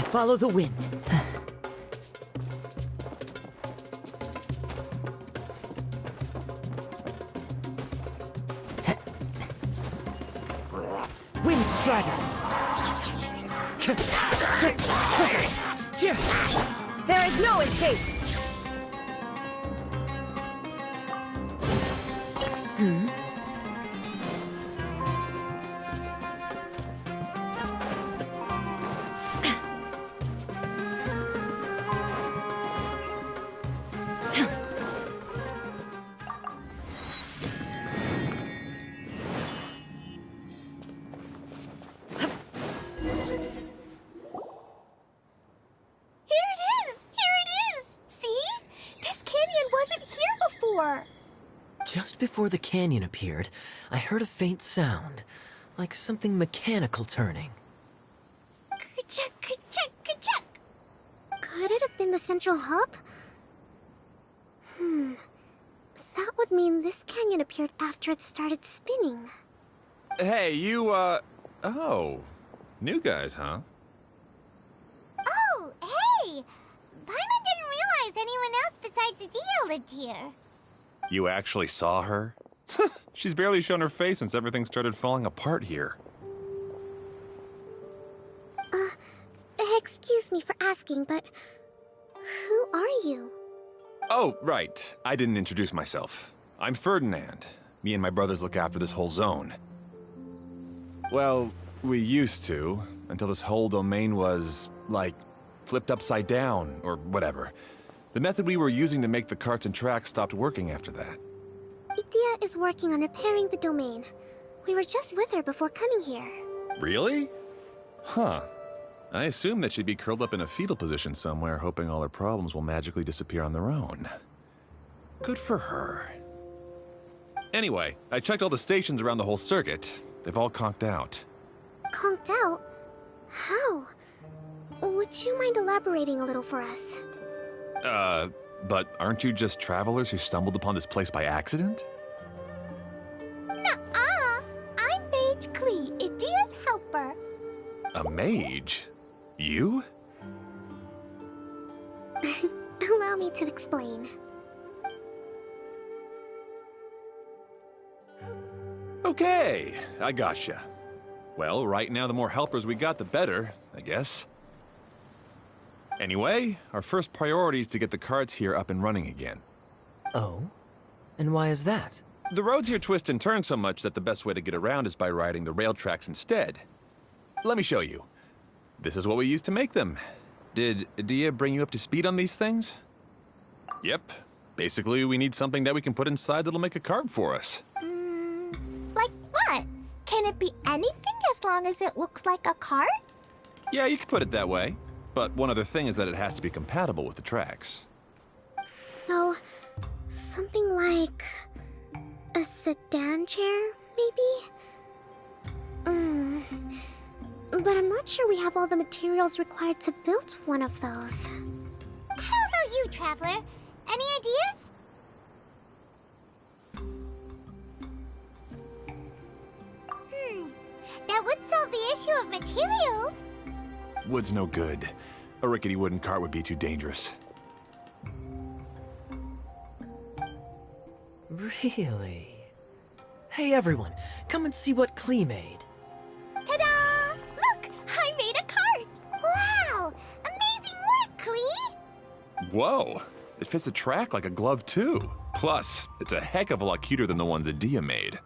follow the wind. Wind Strider! There is no escape! Just before the canyon appeared, I heard a faint sound, like something mechanical turning. Ka-chuck, ka-chuck, ka-chuck. Could it have been the central hub? That would mean this canyon appeared after it started spinning. Hey, you, oh. New guys, huh? Oh, hey! Paimon didn't realize anyone else besides Adia lived here. You actually saw her? She's barely shown her face since everything started falling apart here. Excuse me for asking, but who are you? Oh, right. I didn't introduce myself. I'm Ferdinand. Me and my brothers look after this whole zone. Well, we used to, until this whole domain was, like, flipped upside down, or whatever. The method we were using to make the carts and tracks stopped working after that. Idia is working on repairing the domain. We were just with her before coming here. Really? Huh. I assume that she'd be curled up in a fetal position somewhere, hoping all her problems will magically disappear on their own. Good for her. Anyway, I checked all the stations around the whole circuit. They've all conked out. Conked out? How? Would you mind elaborating a little for us? But aren't you just travelers who stumbled upon this place by accident? Nuh-uh! I'm Mage Klee, Idia's helper. A mage? You? Allow me to explain. Okay, I gotcha. Well, right now the more helpers we got, the better, I guess. Anyway, our first priority is to get the carts here up and running again. Oh? And why is that? The roads here twist and turn so much that the best way to get around is by riding the rail tracks instead. Let me show you. This is what we used to make them. Did Adia bring you up to speed on these things? Yep. Basically, we need something that we can put inside that'll make a cart for us. Like what? Can it be anything as long as it looks like a cart? Yeah, you could put it that way. But one other thing is that it has to be compatible with the tracks. So, something like a sedan chair, maybe? But I'm not sure we have all the materials required to build one of those. How about you, Traveler? Any ideas? That would solve the issue of materials. Wood's no good. A rickety wooden cart would be too dangerous. Really? Hey everyone, come and see what Klee made. Ta-da! Look! I made a cart! Wow! Amazing work, Klee! Whoa! It fits the track like a glove, too. Plus, it's a heck of a lot cuter than the ones Adia made.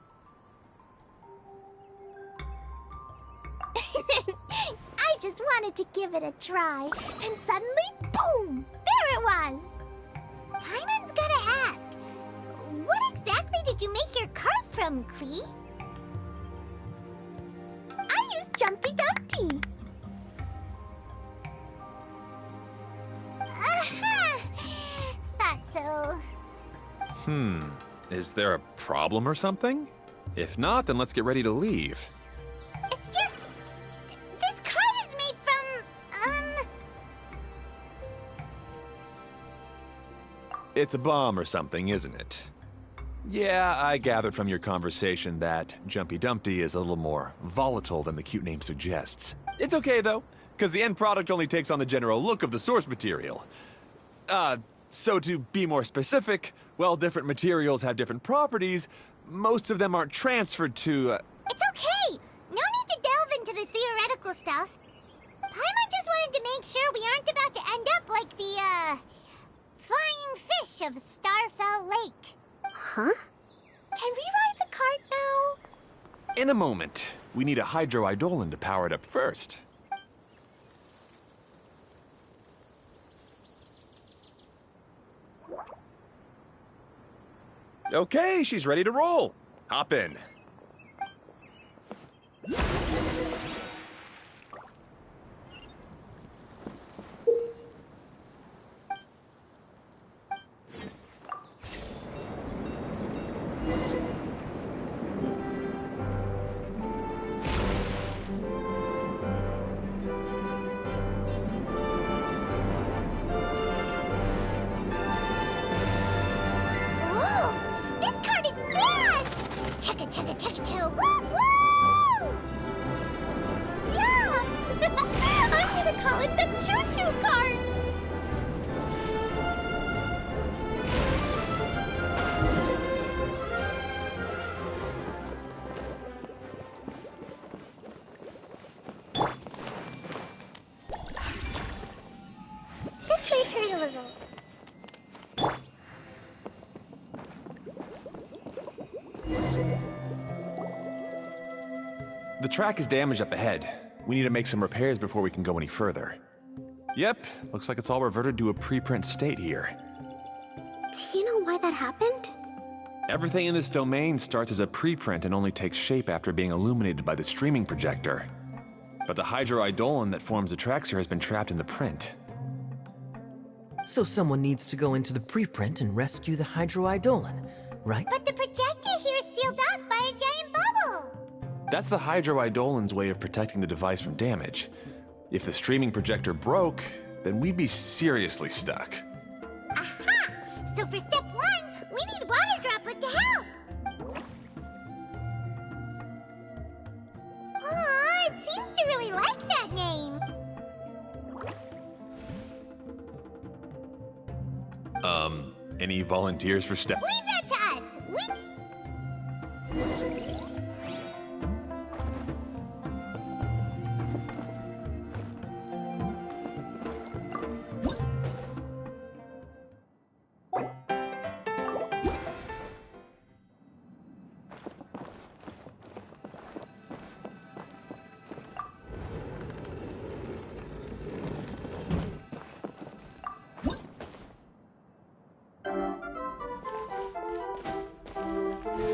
I just wanted to give it a try, and suddenly, boom! There it was! Paimon's gotta ask, what exactly did you make your cart from, Klee? I used Jumpy Dumpty. Thought so. Is there a problem or something? If not, then let's get ready to leave. It's just... this cart is made from, It's a bomb or something, isn't it? Yeah, I gathered from your conversation that Jumpy Dumpty is a little more volatile than the cute name suggests. It's okay, though, because the end product only takes on the general look of the source material. So to be more specific, while different materials have different properties, most of them aren't transferred to, It's okay! No need to delve into the theoretical stuff. Paimon just wanted to make sure we aren't about to end up like the, flying fish of Starfell Lake. Huh? Can we ride the cart now? In a moment. We need a hydroidolin to power it up first. Okay, she's ready to roll. Hop in. Whoa! This cart is fast! Chugga chugga chugga chugga woo woo! Yeah! I'm gonna call it the choo-choo cart! This may hurt a little. The track is damaged up ahead. We need to make some repairs before we can go any further. Yep, looks like it's all reverted to a preprint state here. Do you know why that happened? Everything in this domain starts as a preprint and only takes shape after being illuminated by the streaming projector. But the hydroidolin that forms the tracks here has been trapped in the print. So someone needs to go into the preprint and rescue the hydroidolin, right? But the projector here is sealed off by a giant bubble. That's the hydroidolin's way of protecting the device from damage. If the streaming projector broke, then we'd be seriously stuck. Aha! So for step one, we need Water Droplet to help. Aw, it seems to really like that name. Any volunteers for step? Leave that to us.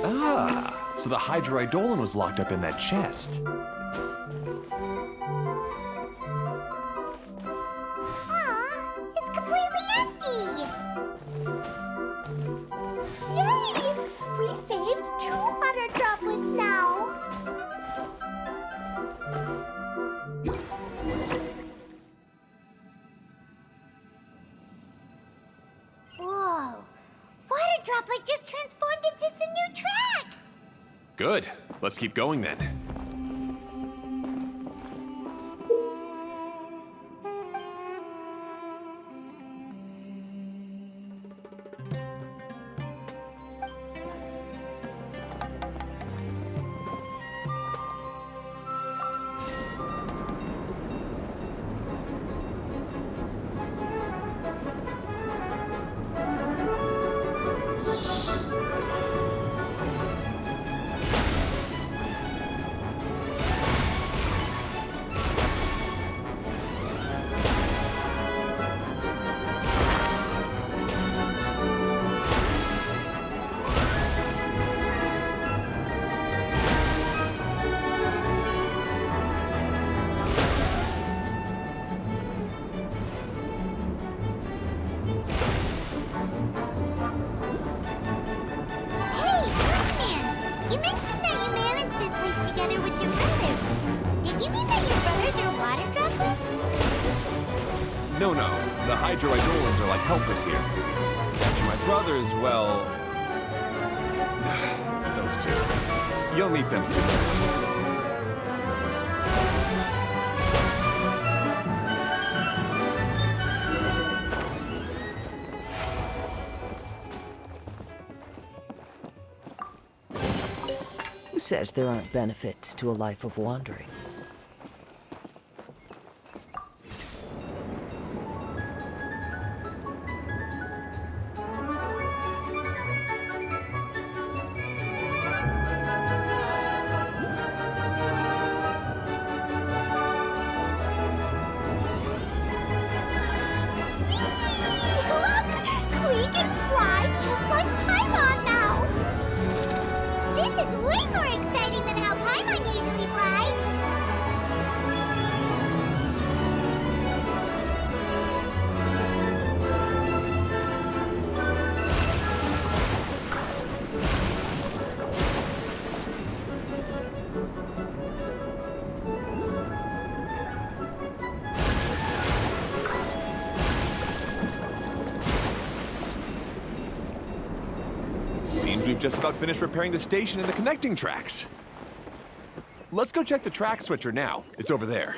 Ah, so the hydroidolin was locked up in that chest. Aw, it's completely empty. Yay! We saved 2 water droplets now! Whoa, Water Droplet just transformed into some new tracks. Good. Let's keep going then. Hey, Ferdinand! You mentioned that you managed this place together with your brothers. Did you mean that your brothers are Water Droplets? No, the hydroidolins are like helpers here. As for my brothers, well, Those two. You'll meet them soon. Who says there aren't benefits to a life of wandering? Look! Klee can fly just like Paimon now! This is way more exciting than how Paimon usually flies. Seems we've just about finished repairing the station and the connecting tracks. Let's go check the track switcher now. It's over there.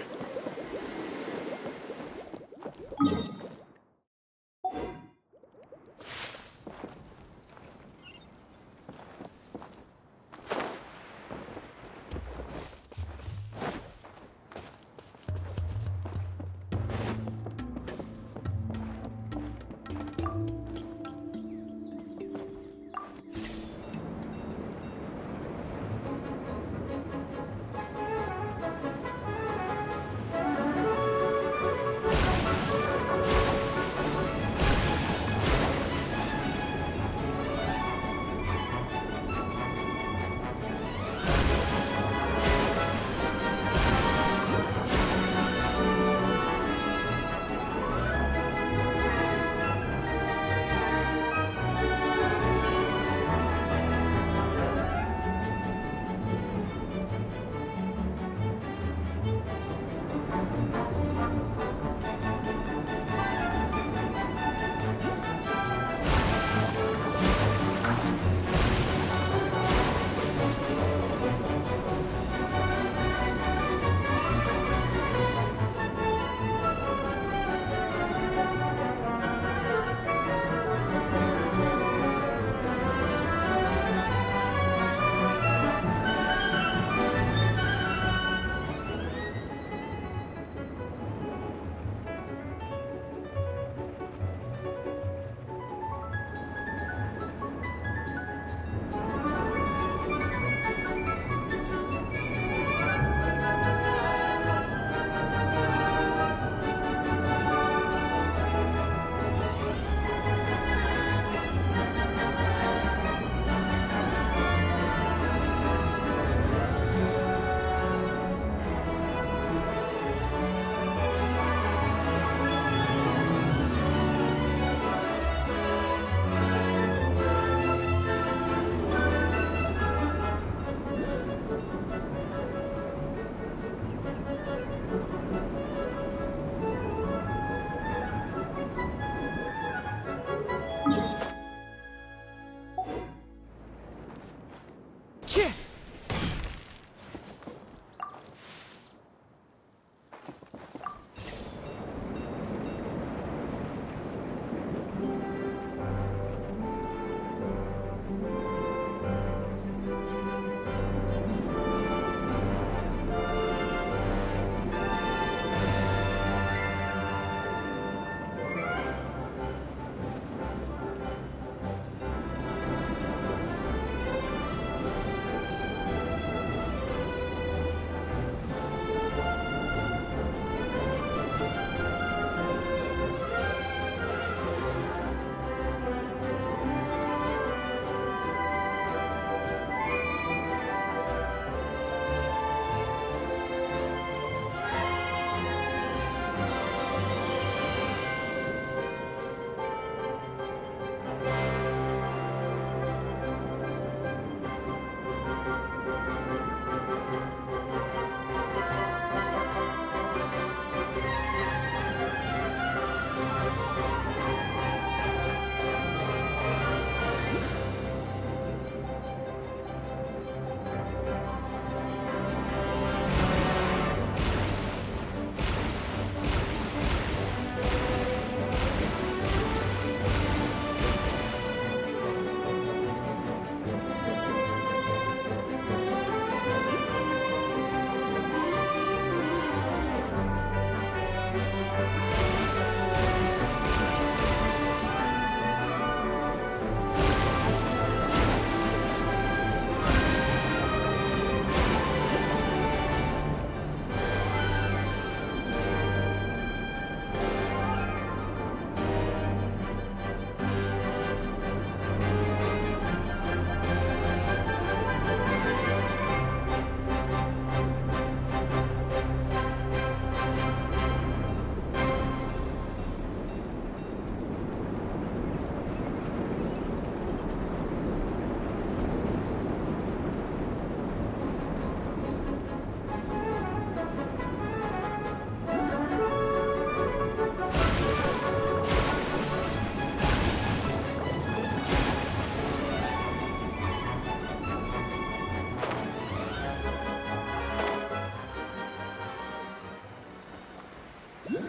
Yeah.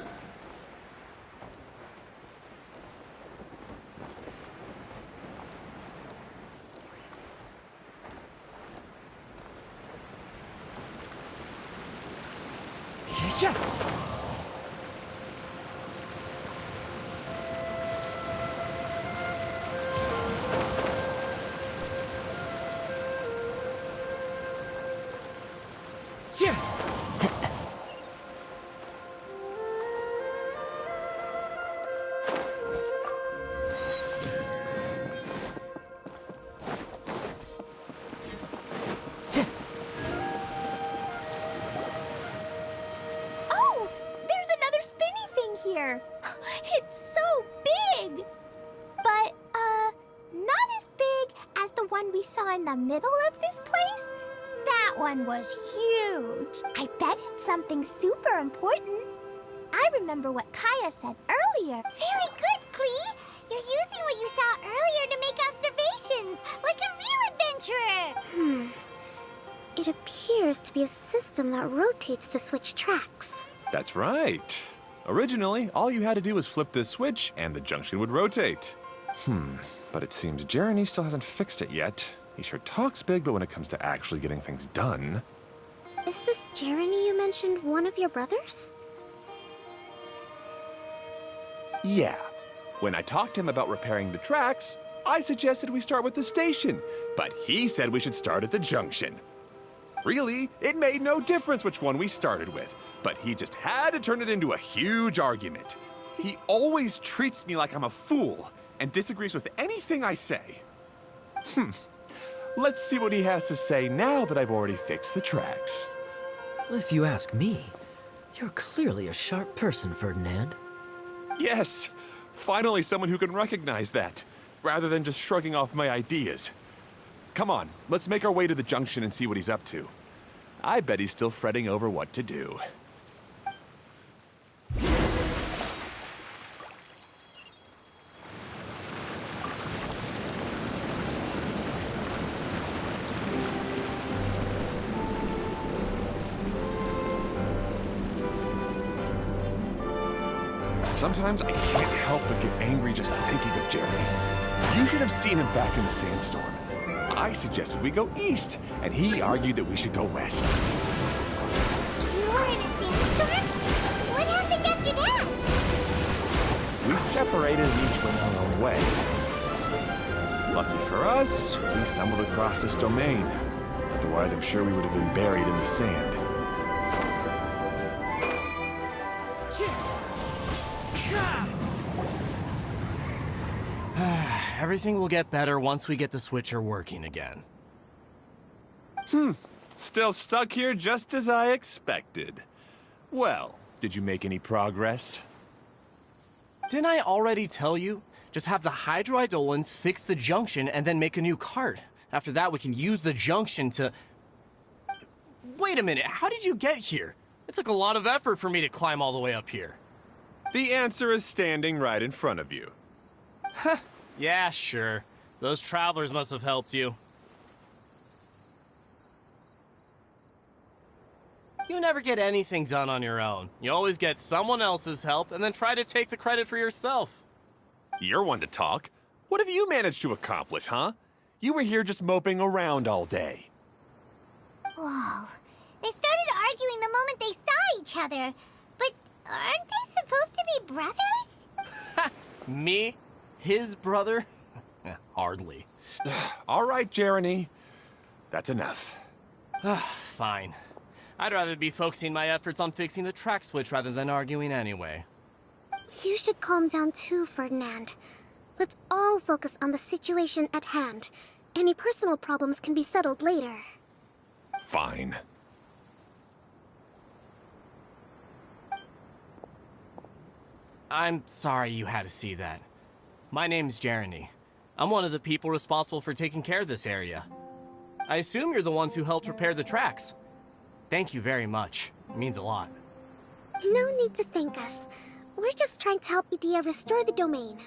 Oh, there's another spinny thing here. It's so big. But, not as big as the one we saw in the middle of this place. That one was huge. I bet it's something super important. I remember what Kaya said earlier. Very good, Klee! You're using what you saw earlier to make observations, like a real adventurer! It appears to be a system that rotates to switch tracks. That's right. Originally, all you had to do was flip this switch and the junction would rotate. But it seems Jeremy still hasn't fixed it yet. He sure talks big, but when it comes to actually getting things done... Is this Jeremy you mentioned one of your brothers? Yeah. When I talked to him about repairing the tracks, I suggested we start with the station, but he said we should start at the junction. Really, it made no difference which one we started with, but he just had to turn it into a huge argument. He always treats me like I'm a fool and disagrees with anything I say. Let's see what he has to say now that I've already fixed the tracks. If you ask me, you're clearly a sharp person, Ferdinand. Yes, finally someone who can recognize that, rather than just shrugging off my ideas. Come on, let's make our way to the junction and see what he's up to. I bet he's still fretting over what to do. Sometimes I can't help but get angry just thinking of Jeremy. You should have seen him back in the sandstorm. I suggested we go east, and he argued that we should go west. You were in a sandstorm? What happened after that? We separated and each went our own way. Lucky for us, we stumbled across this domain. Otherwise, I'm sure we would have been buried in the sand. Everything will get better once we get the switcher working again. Still stuck here just as I expected. Well, did you make any progress? Didn't I already tell you? Just have the hydroidolins fix the junction and then make a new cart. After that, we can use the junction to... Wait a minute, how did you get here? It took a lot of effort for me to climb all the way up here. The answer is standing right in front of you. Yeah, sure. Those travelers must have helped you. You never get anything done on your own. You always get someone else's help and then try to take the credit for yourself. You're one to talk. What have you managed to accomplish, huh? You were here just moping around all day. Whoa. They started arguing the moment they saw each other. But aren't they supposed to be brothers? Me? His brother? Hardly. All right, Jeremy. That's enough. Fine. I'd rather be focusing my efforts on fixing the track switch rather than arguing anyway. You should calm down too, Ferdinand. Let's all focus on the situation at hand. Any personal problems can be settled later. Fine. I'm sorry you had to see that. My name's Jeremy. I'm one of the people responsible for taking care of this area. I assume you're the ones who helped repair the tracks. Thank you very much. It means a lot. No need to thank us. We're just trying to help Edea restore the domain.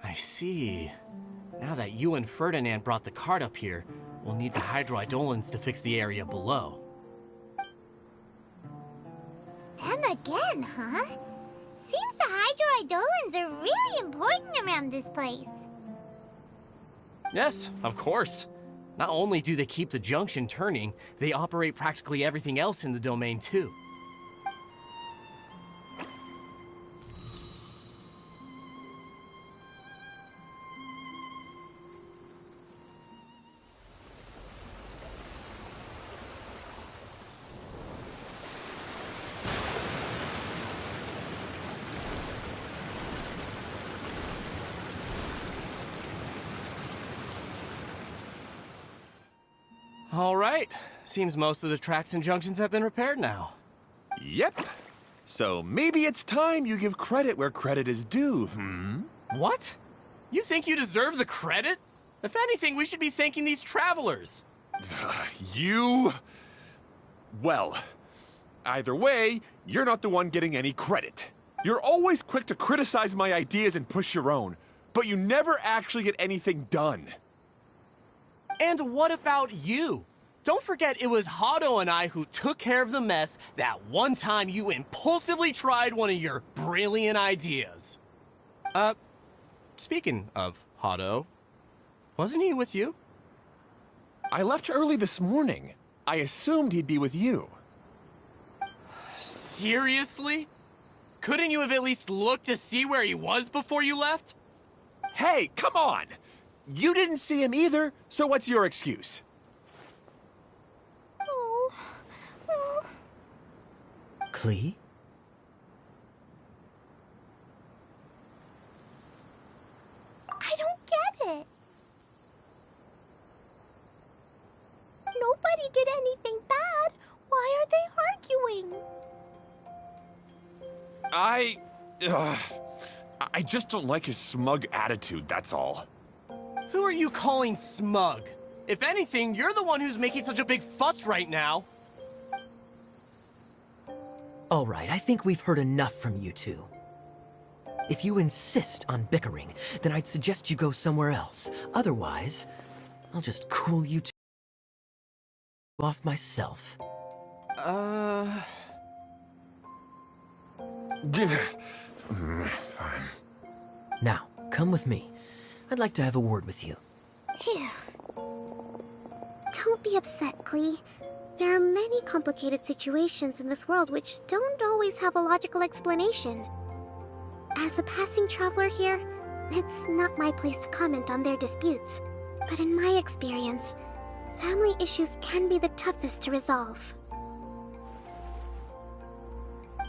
I see. Now that you and Ferdinand brought the cart up here, we'll need the hydroidolins to fix the area below. again, huh? Seems the hydroidolins are really important around this place. Yes, of course. Not only do they keep the junction turning, they operate practically everything else in the domain too. All right. Seems most of the tracks and junctions have been repaired now. Yep. So maybe it's time you give credit where credit is due, What? You think you deserve the credit? If anything, we should be thanking these travelers. You... Well, either way, you're not the one getting any credit. You're always quick to criticize my ideas and push your own, but you never actually get anything done. And what about you? Don't forget it was Hado and I who took care of the mess that one time you impulsively tried one of your brilliant ideas. Speaking of Hado, wasn't he with you? I left early this morning. I assumed he'd be with you. Seriously? Couldn't you have at least looked to see where he was before you left? Hey, come on! You didn't see him either, so what's your excuse? Klee? I don't get it. Nobody did anything bad. Why are they arguing? I just don't like his smug attitude, that's all. Who are you calling smug? If anything, you're the one who's making such a big fuss right now. All right, I think we've heard enough from you two. If you insist on bickering, then I'd suggest you go somewhere else. Otherwise, I'll just cool you two off myself. Fine. Now, come with me. I'd like to have a word with you. Phew. Don't be upset, Klee. There are many complicated situations in this world which don't always have a logical explanation. As a passing traveler here, it's not my place to comment on their disputes. But in my experience, family issues can be the toughest to resolve.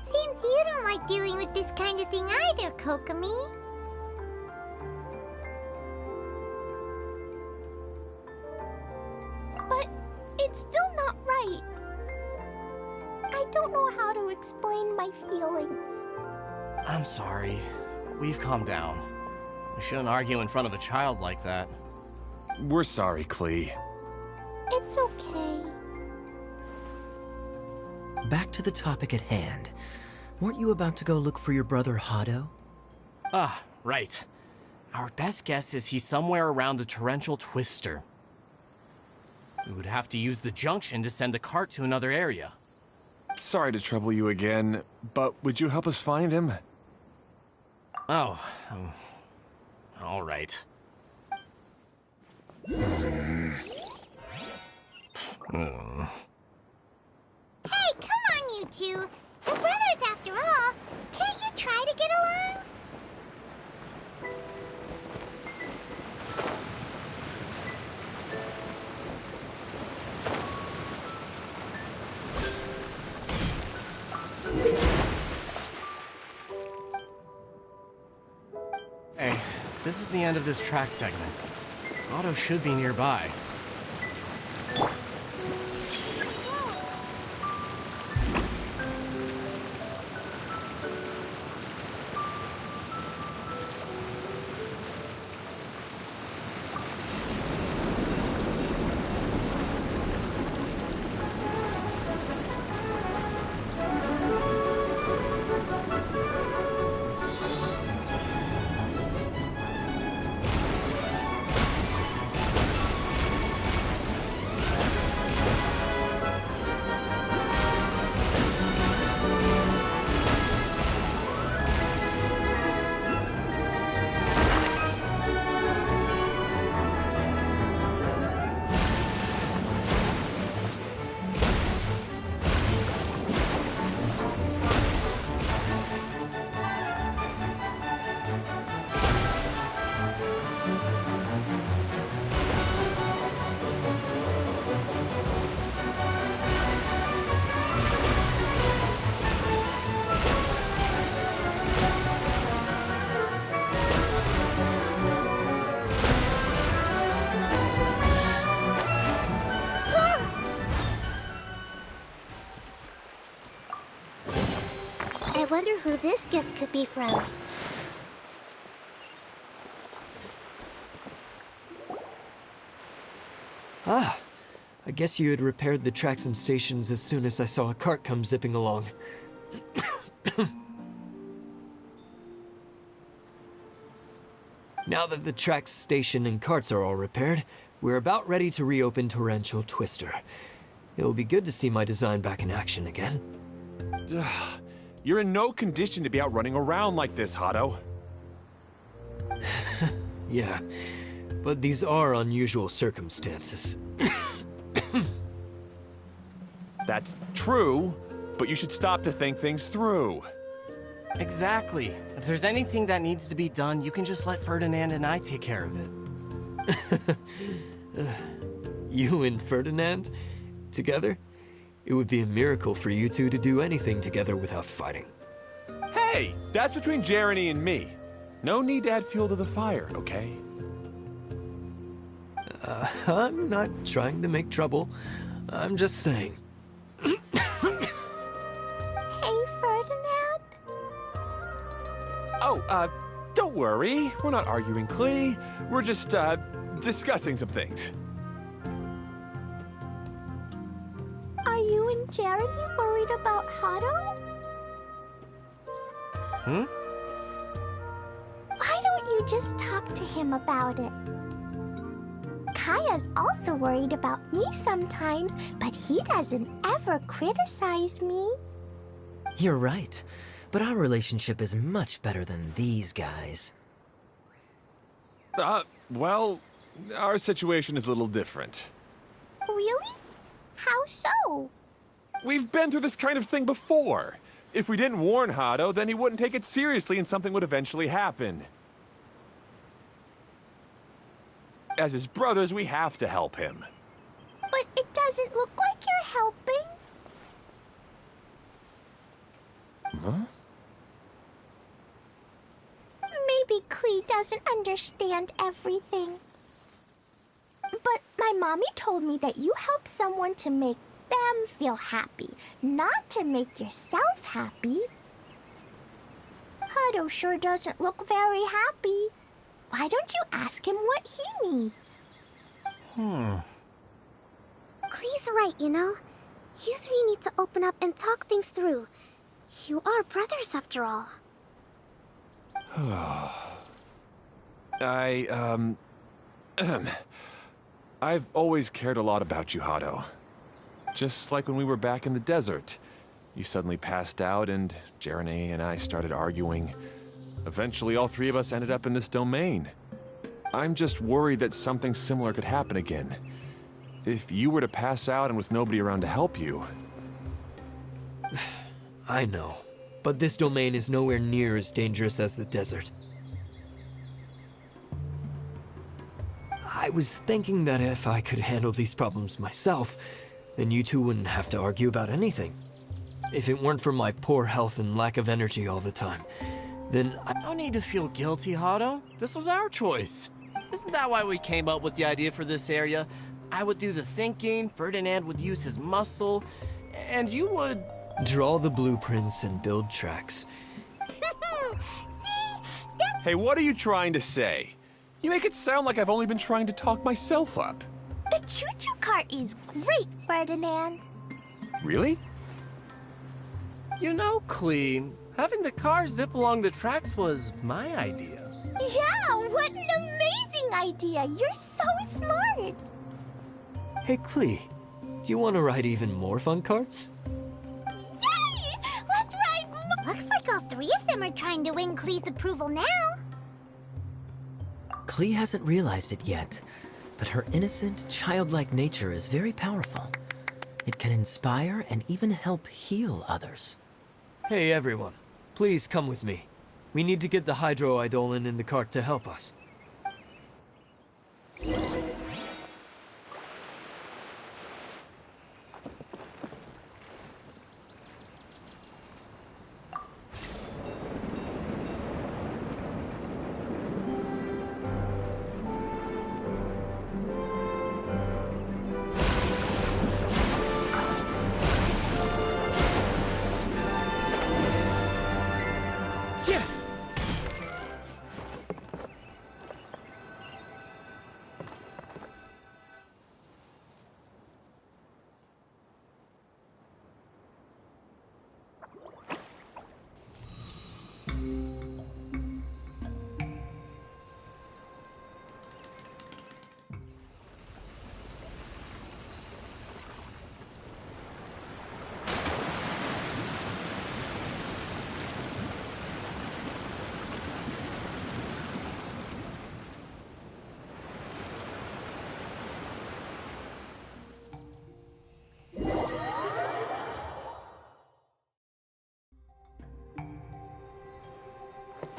Seems you don't like dealing with this kind of thing either, Kokomi. But it's still not right. I don't know how to explain my feelings. I'm sorry. We've calmed down. We shouldn't argue in front of a child like that. We're sorry, Klee. It's okay. Back to the topic at hand. Weren't you about to go look for your brother Hado? Ah, right. Our best guess is he's somewhere around the Torrential Twister. We would have to use the junction to send the cart to another area. Sorry to trouble you again, but would you help us find him? Oh, all right. Hey, come on, you two. You're brothers after all. Can't you try to get along? Hey, this is the end of this track segment. Otto should be nearby. wonder who this gift could be from. Ah, I guess you had repaired the tracks and stations as soon as I saw a cart come zipping along. Now that the tracks, station, and carts are all repaired, we're about ready to reopen Torrential Twister. It'll be good to see my design back in action again. You're in no condition to be out running around like this, Hado. Yeah, but these are unusual circumstances. That's true, but you should stop to think things through. Exactly. If there's anything that needs to be done, you can just let Ferdinand and I take care of it. You and Ferdinand? Together? It would be a miracle for you two to do anything together without fighting. Hey, that's between Jeremy and me. No need to add fuel to the fire, okay? I'm not trying to make trouble. I'm just saying. Hey, Ferdinand? Oh, don't worry. We're not arguing, Klee. We're just, discussing some things. Are you and Jeremy worried about Hado? Hmm? Why don't you just talk to him about it? Kaya's also worried about me sometimes, but he doesn't ever criticize me. You're right, but our relationship is much better than these guys. Well, our situation is a little different. Really? How so? We've been through this kind of thing before. If we didn't warn Hado, then he wouldn't take it seriously and something would eventually happen. As his brothers, we have to help him. But it doesn't look like you're helping. Huh? Maybe Klee doesn't understand everything. But my mommy told me that you help someone to make them feel happy, not to make yourself happy. Hado sure doesn't look very happy. Why don't you ask him what he needs? Klee's right, you know? You three need to open up and talk things through. You are brothers, after all. I've always cared a lot about you, Hado. Just like when we were back in the desert. You suddenly passed out and Jeremy and I started arguing. Eventually, all three of us ended up in this domain. I'm just worried that something similar could happen again. If you were to pass out and with nobody around to help you... I know, but this domain is nowhere near as dangerous as the desert. I was thinking that if I could handle these problems myself, then you two wouldn't have to argue about anything. If it weren't for my poor health and lack of energy all the time, then No need to feel guilty, Hado. This was our choice. Isn't that why we came up with the idea for this area? I would do the thinking, Ferdinand would use his muscle, and you would... draw the blueprints and build tracks. Hey, what are you trying to say? You make it sound like I've only been trying to talk myself up. The choo-choo cart is great, Ferdinand. Really? You know, Klee, having the car zip along the tracks was my idea. Yeah, what an amazing idea! You're so smart! Hey, Klee, do you want to ride even more fun carts? Yay! Let's ride more! Looks like all three of them are trying to win Klee's approval now. Klee hasn't realized it yet, but her innocent, childlike nature is very powerful. It can inspire and even help heal others. Hey, everyone. Please come with me. We need to get the hydroidolin in the cart to help us.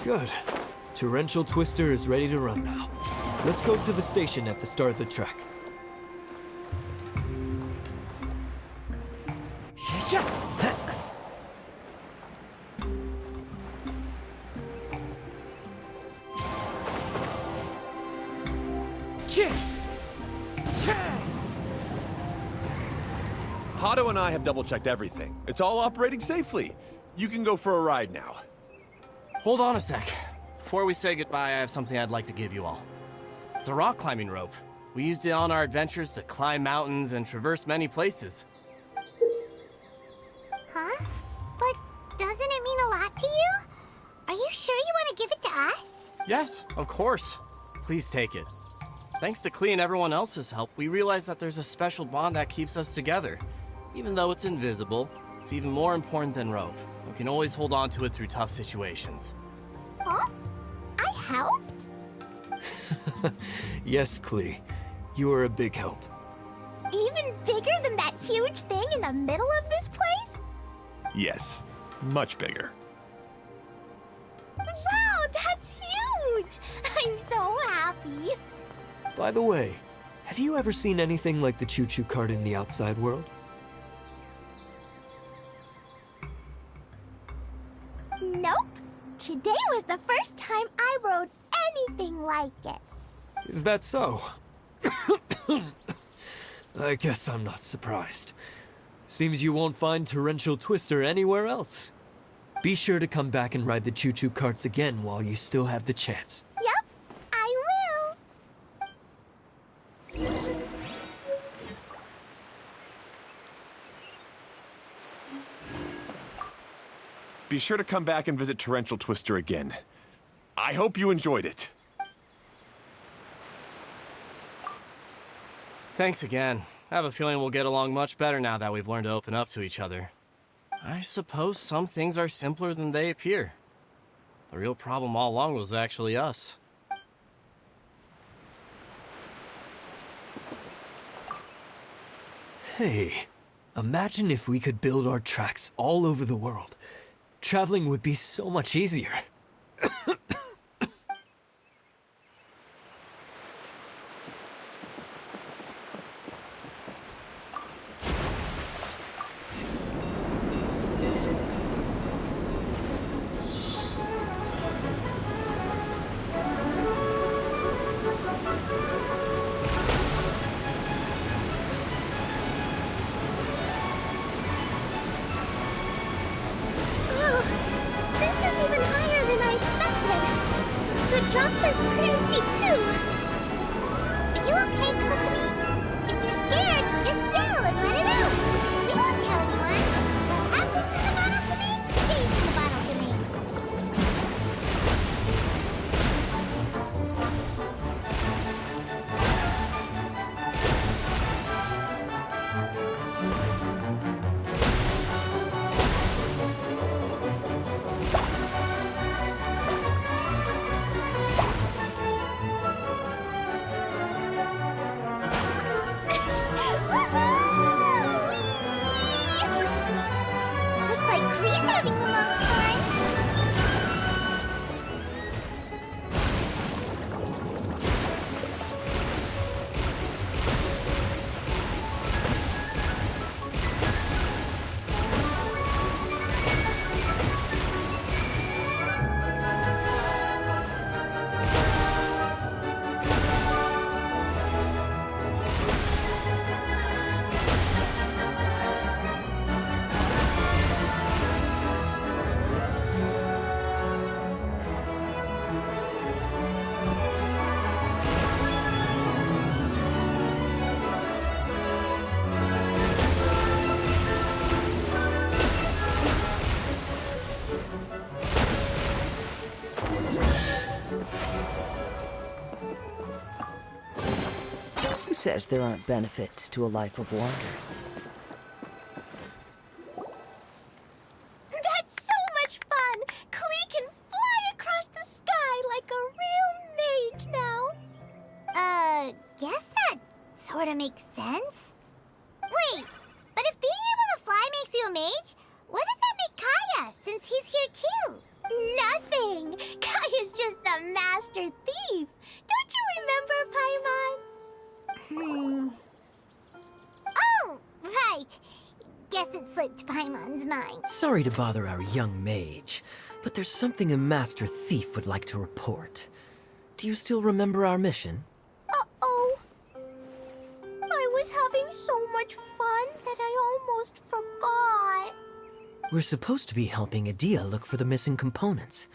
Good. Torrential Twister is ready to run now. Let's go to the station at the start of the track. Hato and I have double-checked everything. It's all operating safely. You can go for a ride now. Hold on a sec. Before we say goodbye, I have something I'd like to give you all. It's a rock climbing rope. We used it on our adventures to climb mountains and traverse many places. Huh? But doesn't it mean a lot to you? Are you sure you want to give it to us? Yes, of course. Please take it. Thanks to Klee and everyone else's help, we realized that there's a special bond that keeps us together. Even though it's invisible, it's even more important than rope. We can always hold on to it through tough situations. Huh? I helped? Yes, Klee. You are a big help. Even bigger than that huge thing in the middle of this place? Yes, much bigger. Wow, that's huge! I'm so happy. By the way, have you ever seen anything like the choo-choo cart in the outside world? Nope. Today was the first time I rode anything like it. Is that so? I guess I'm not surprised. Seems you won't find Torrential Twister anywhere else. Be sure to come back and ride the choo-choo carts again while you still have the chance. Yep, I will. Be sure to come back and visit Torrential Twister again. I hope you enjoyed it. Thanks again. I have a feeling we'll get along much better now that we've learned to open up to each other. I suppose some things are simpler than they appear. The real problem all along was actually us. Hey, imagine if we could build our tracks all over the world. Traveling would be so much easier. Oh, this is even higher than I expected. The drops are pretty steep too. Are you okay, Kokomi? If you're scared, just yell and let it out. We won't tell anyone. What happens in the bottle domain stays in the bottle domain. Looks like Klee's having the most fun. Who says there aren't benefits to a life of wandering? That's so much fun! Klee can fly across the sky like a real mage now. Guess that sort of makes sense. Wait, but if being able to fly makes you a mage, what does that make Kaya, since he's here too? Nothing! Kaya guess it slipped Paimon's mind. Sorry to bother our young mage, but there's something a master thief would like to report. Do you still remember our mission? Uh-oh. I was having so much fun that I almost forgot. We're supposed to be helping Adia look for the missing components.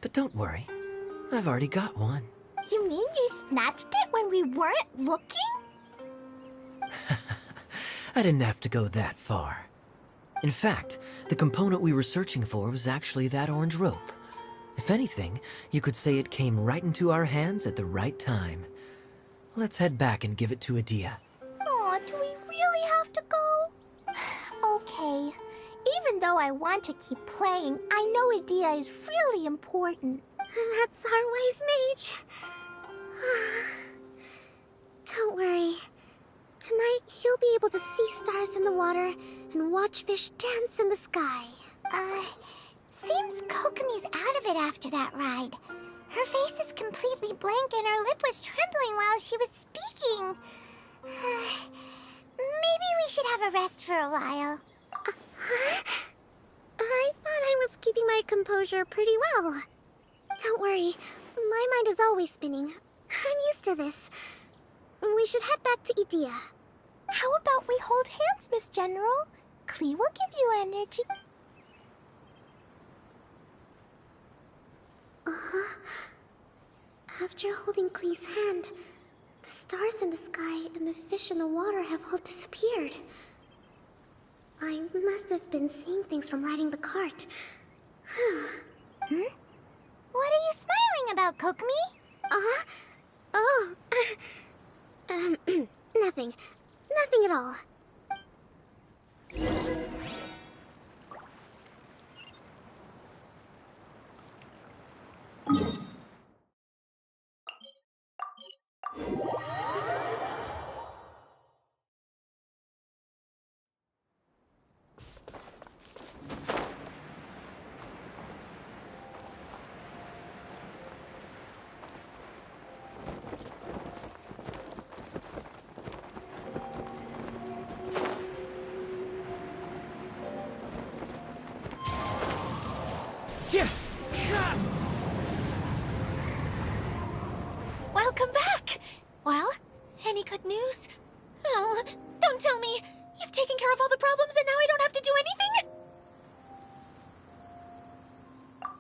But don't worry, I've already got one. You mean you snatched it when we weren't looking? I didn't have to go that far. In fact, the component we were searching for was actually that orange rope. If anything, you could say it came right into our hands at the right time. Let's head back and give it to Adia. Aw, do we really have to go? Okay. Even though I want to keep playing, I know Adia is really important. That's our wise mage. Don't worry. Tonight, you'll be able to see stars in the water and watch fish dance in the sky. Seems Kokomi's out of it after that ride. Her face is completely blank and her lip was trembling while she was speaking. Maybe we should have a rest for a while. I thought I was keeping my composure pretty well. Don't worry, my mind is always spinning. I'm used to this. We should head back to Idia. How about we hold hands, Miss General? Klee will give you energy. After holding Klee's hand, the stars in the sky and the fish in the water have all disappeared. I must have been seeing things from riding the cart. What are you smiling about, Kokomi? Oh. Nothing. Nothing at all. Welcome back! Well, any good news? Oh, don't tell me! You've taken care of all the problems and now I don't have to do anything?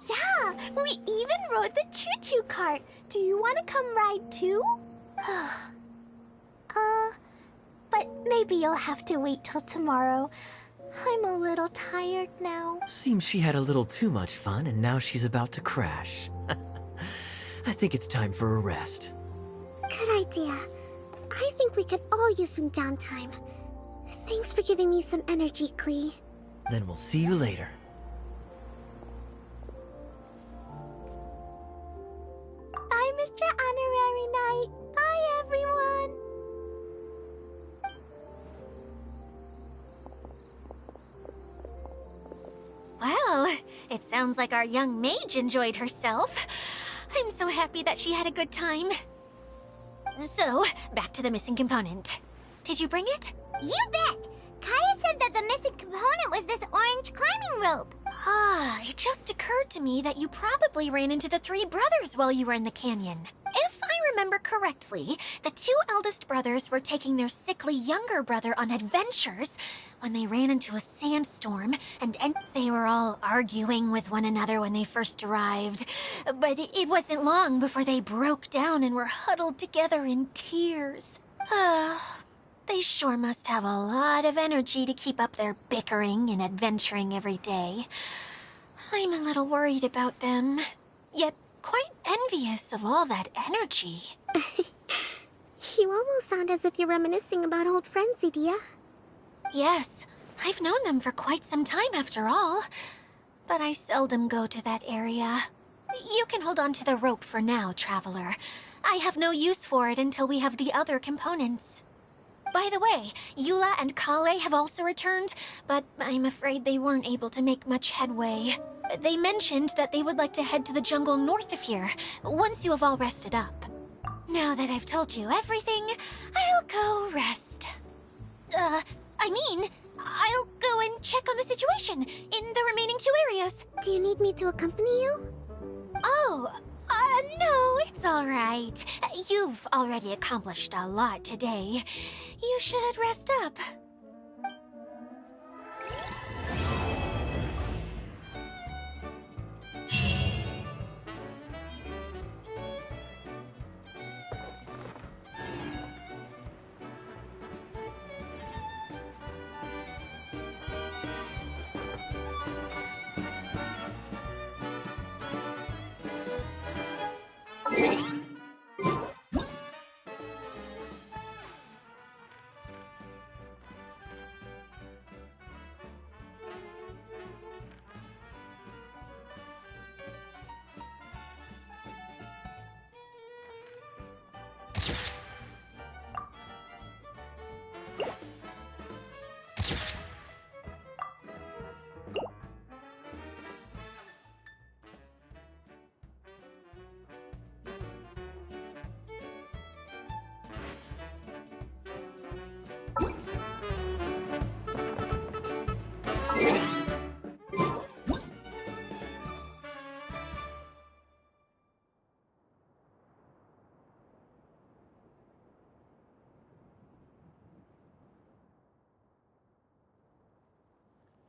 Yeah, we even rode the choo-choo cart. Do you want to come ride too? But maybe you'll have to wait till tomorrow. I'm a little tired now. Seems she had a little too much fun and now she's about to crash. I think it's time for a rest. Good idea. I think we could all use some downtime. Thanks for giving me some energy, Klee. Then we'll see you later. Bye, Mr. Honorary Knight. Bye, everyone. Well, it sounds like our young mage enjoyed herself. I'm so happy that she had a good time. So, back to the missing component. Did you bring it? You bet! Kaya said that the missing component was this orange climbing rope. It just occurred to me that you probably ran into the three brothers while you were in the canyon. If I remember correctly, the two eldest brothers were taking their sickly younger brother on adventures when they ran into a sandstorm, and they were all arguing with one another when they first arrived. But it wasn't long before they broke down and were huddled together in tears. They sure must have a lot of energy to keep up their bickering and adventuring every day. I'm a little worried about them, yet quite envious of all that energy. You almost sound as if you're reminiscing about old friends, Idia. Yes, I've known them for quite some time after all. But I seldom go to that area. You can hold on to the rope for now, Traveler. I have no use for it until we have the other components. By the way, Eula and Kale have also returned, but I'm afraid they weren't able to make much headway. They mentioned that they would like to head to the jungle north of here, once you have all rested up. Now that I've told you everything, I'll go rest. I'll go situation in the remaining 2 areas. Do you need me to accompany you? Oh, no, it's all right. You've already accomplished a lot today. You should rest up.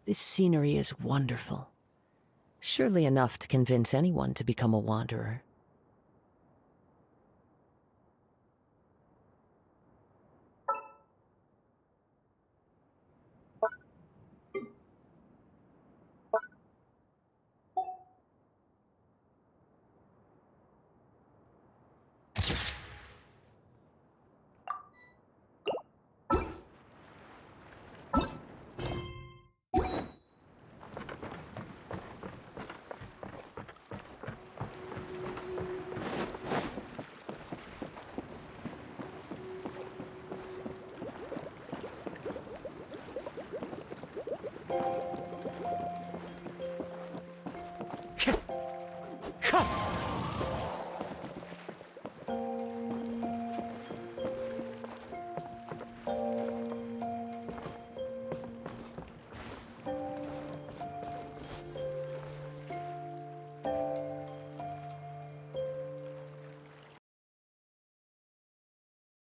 This scenery is wonderful. Surely enough to convince anyone to become a wanderer.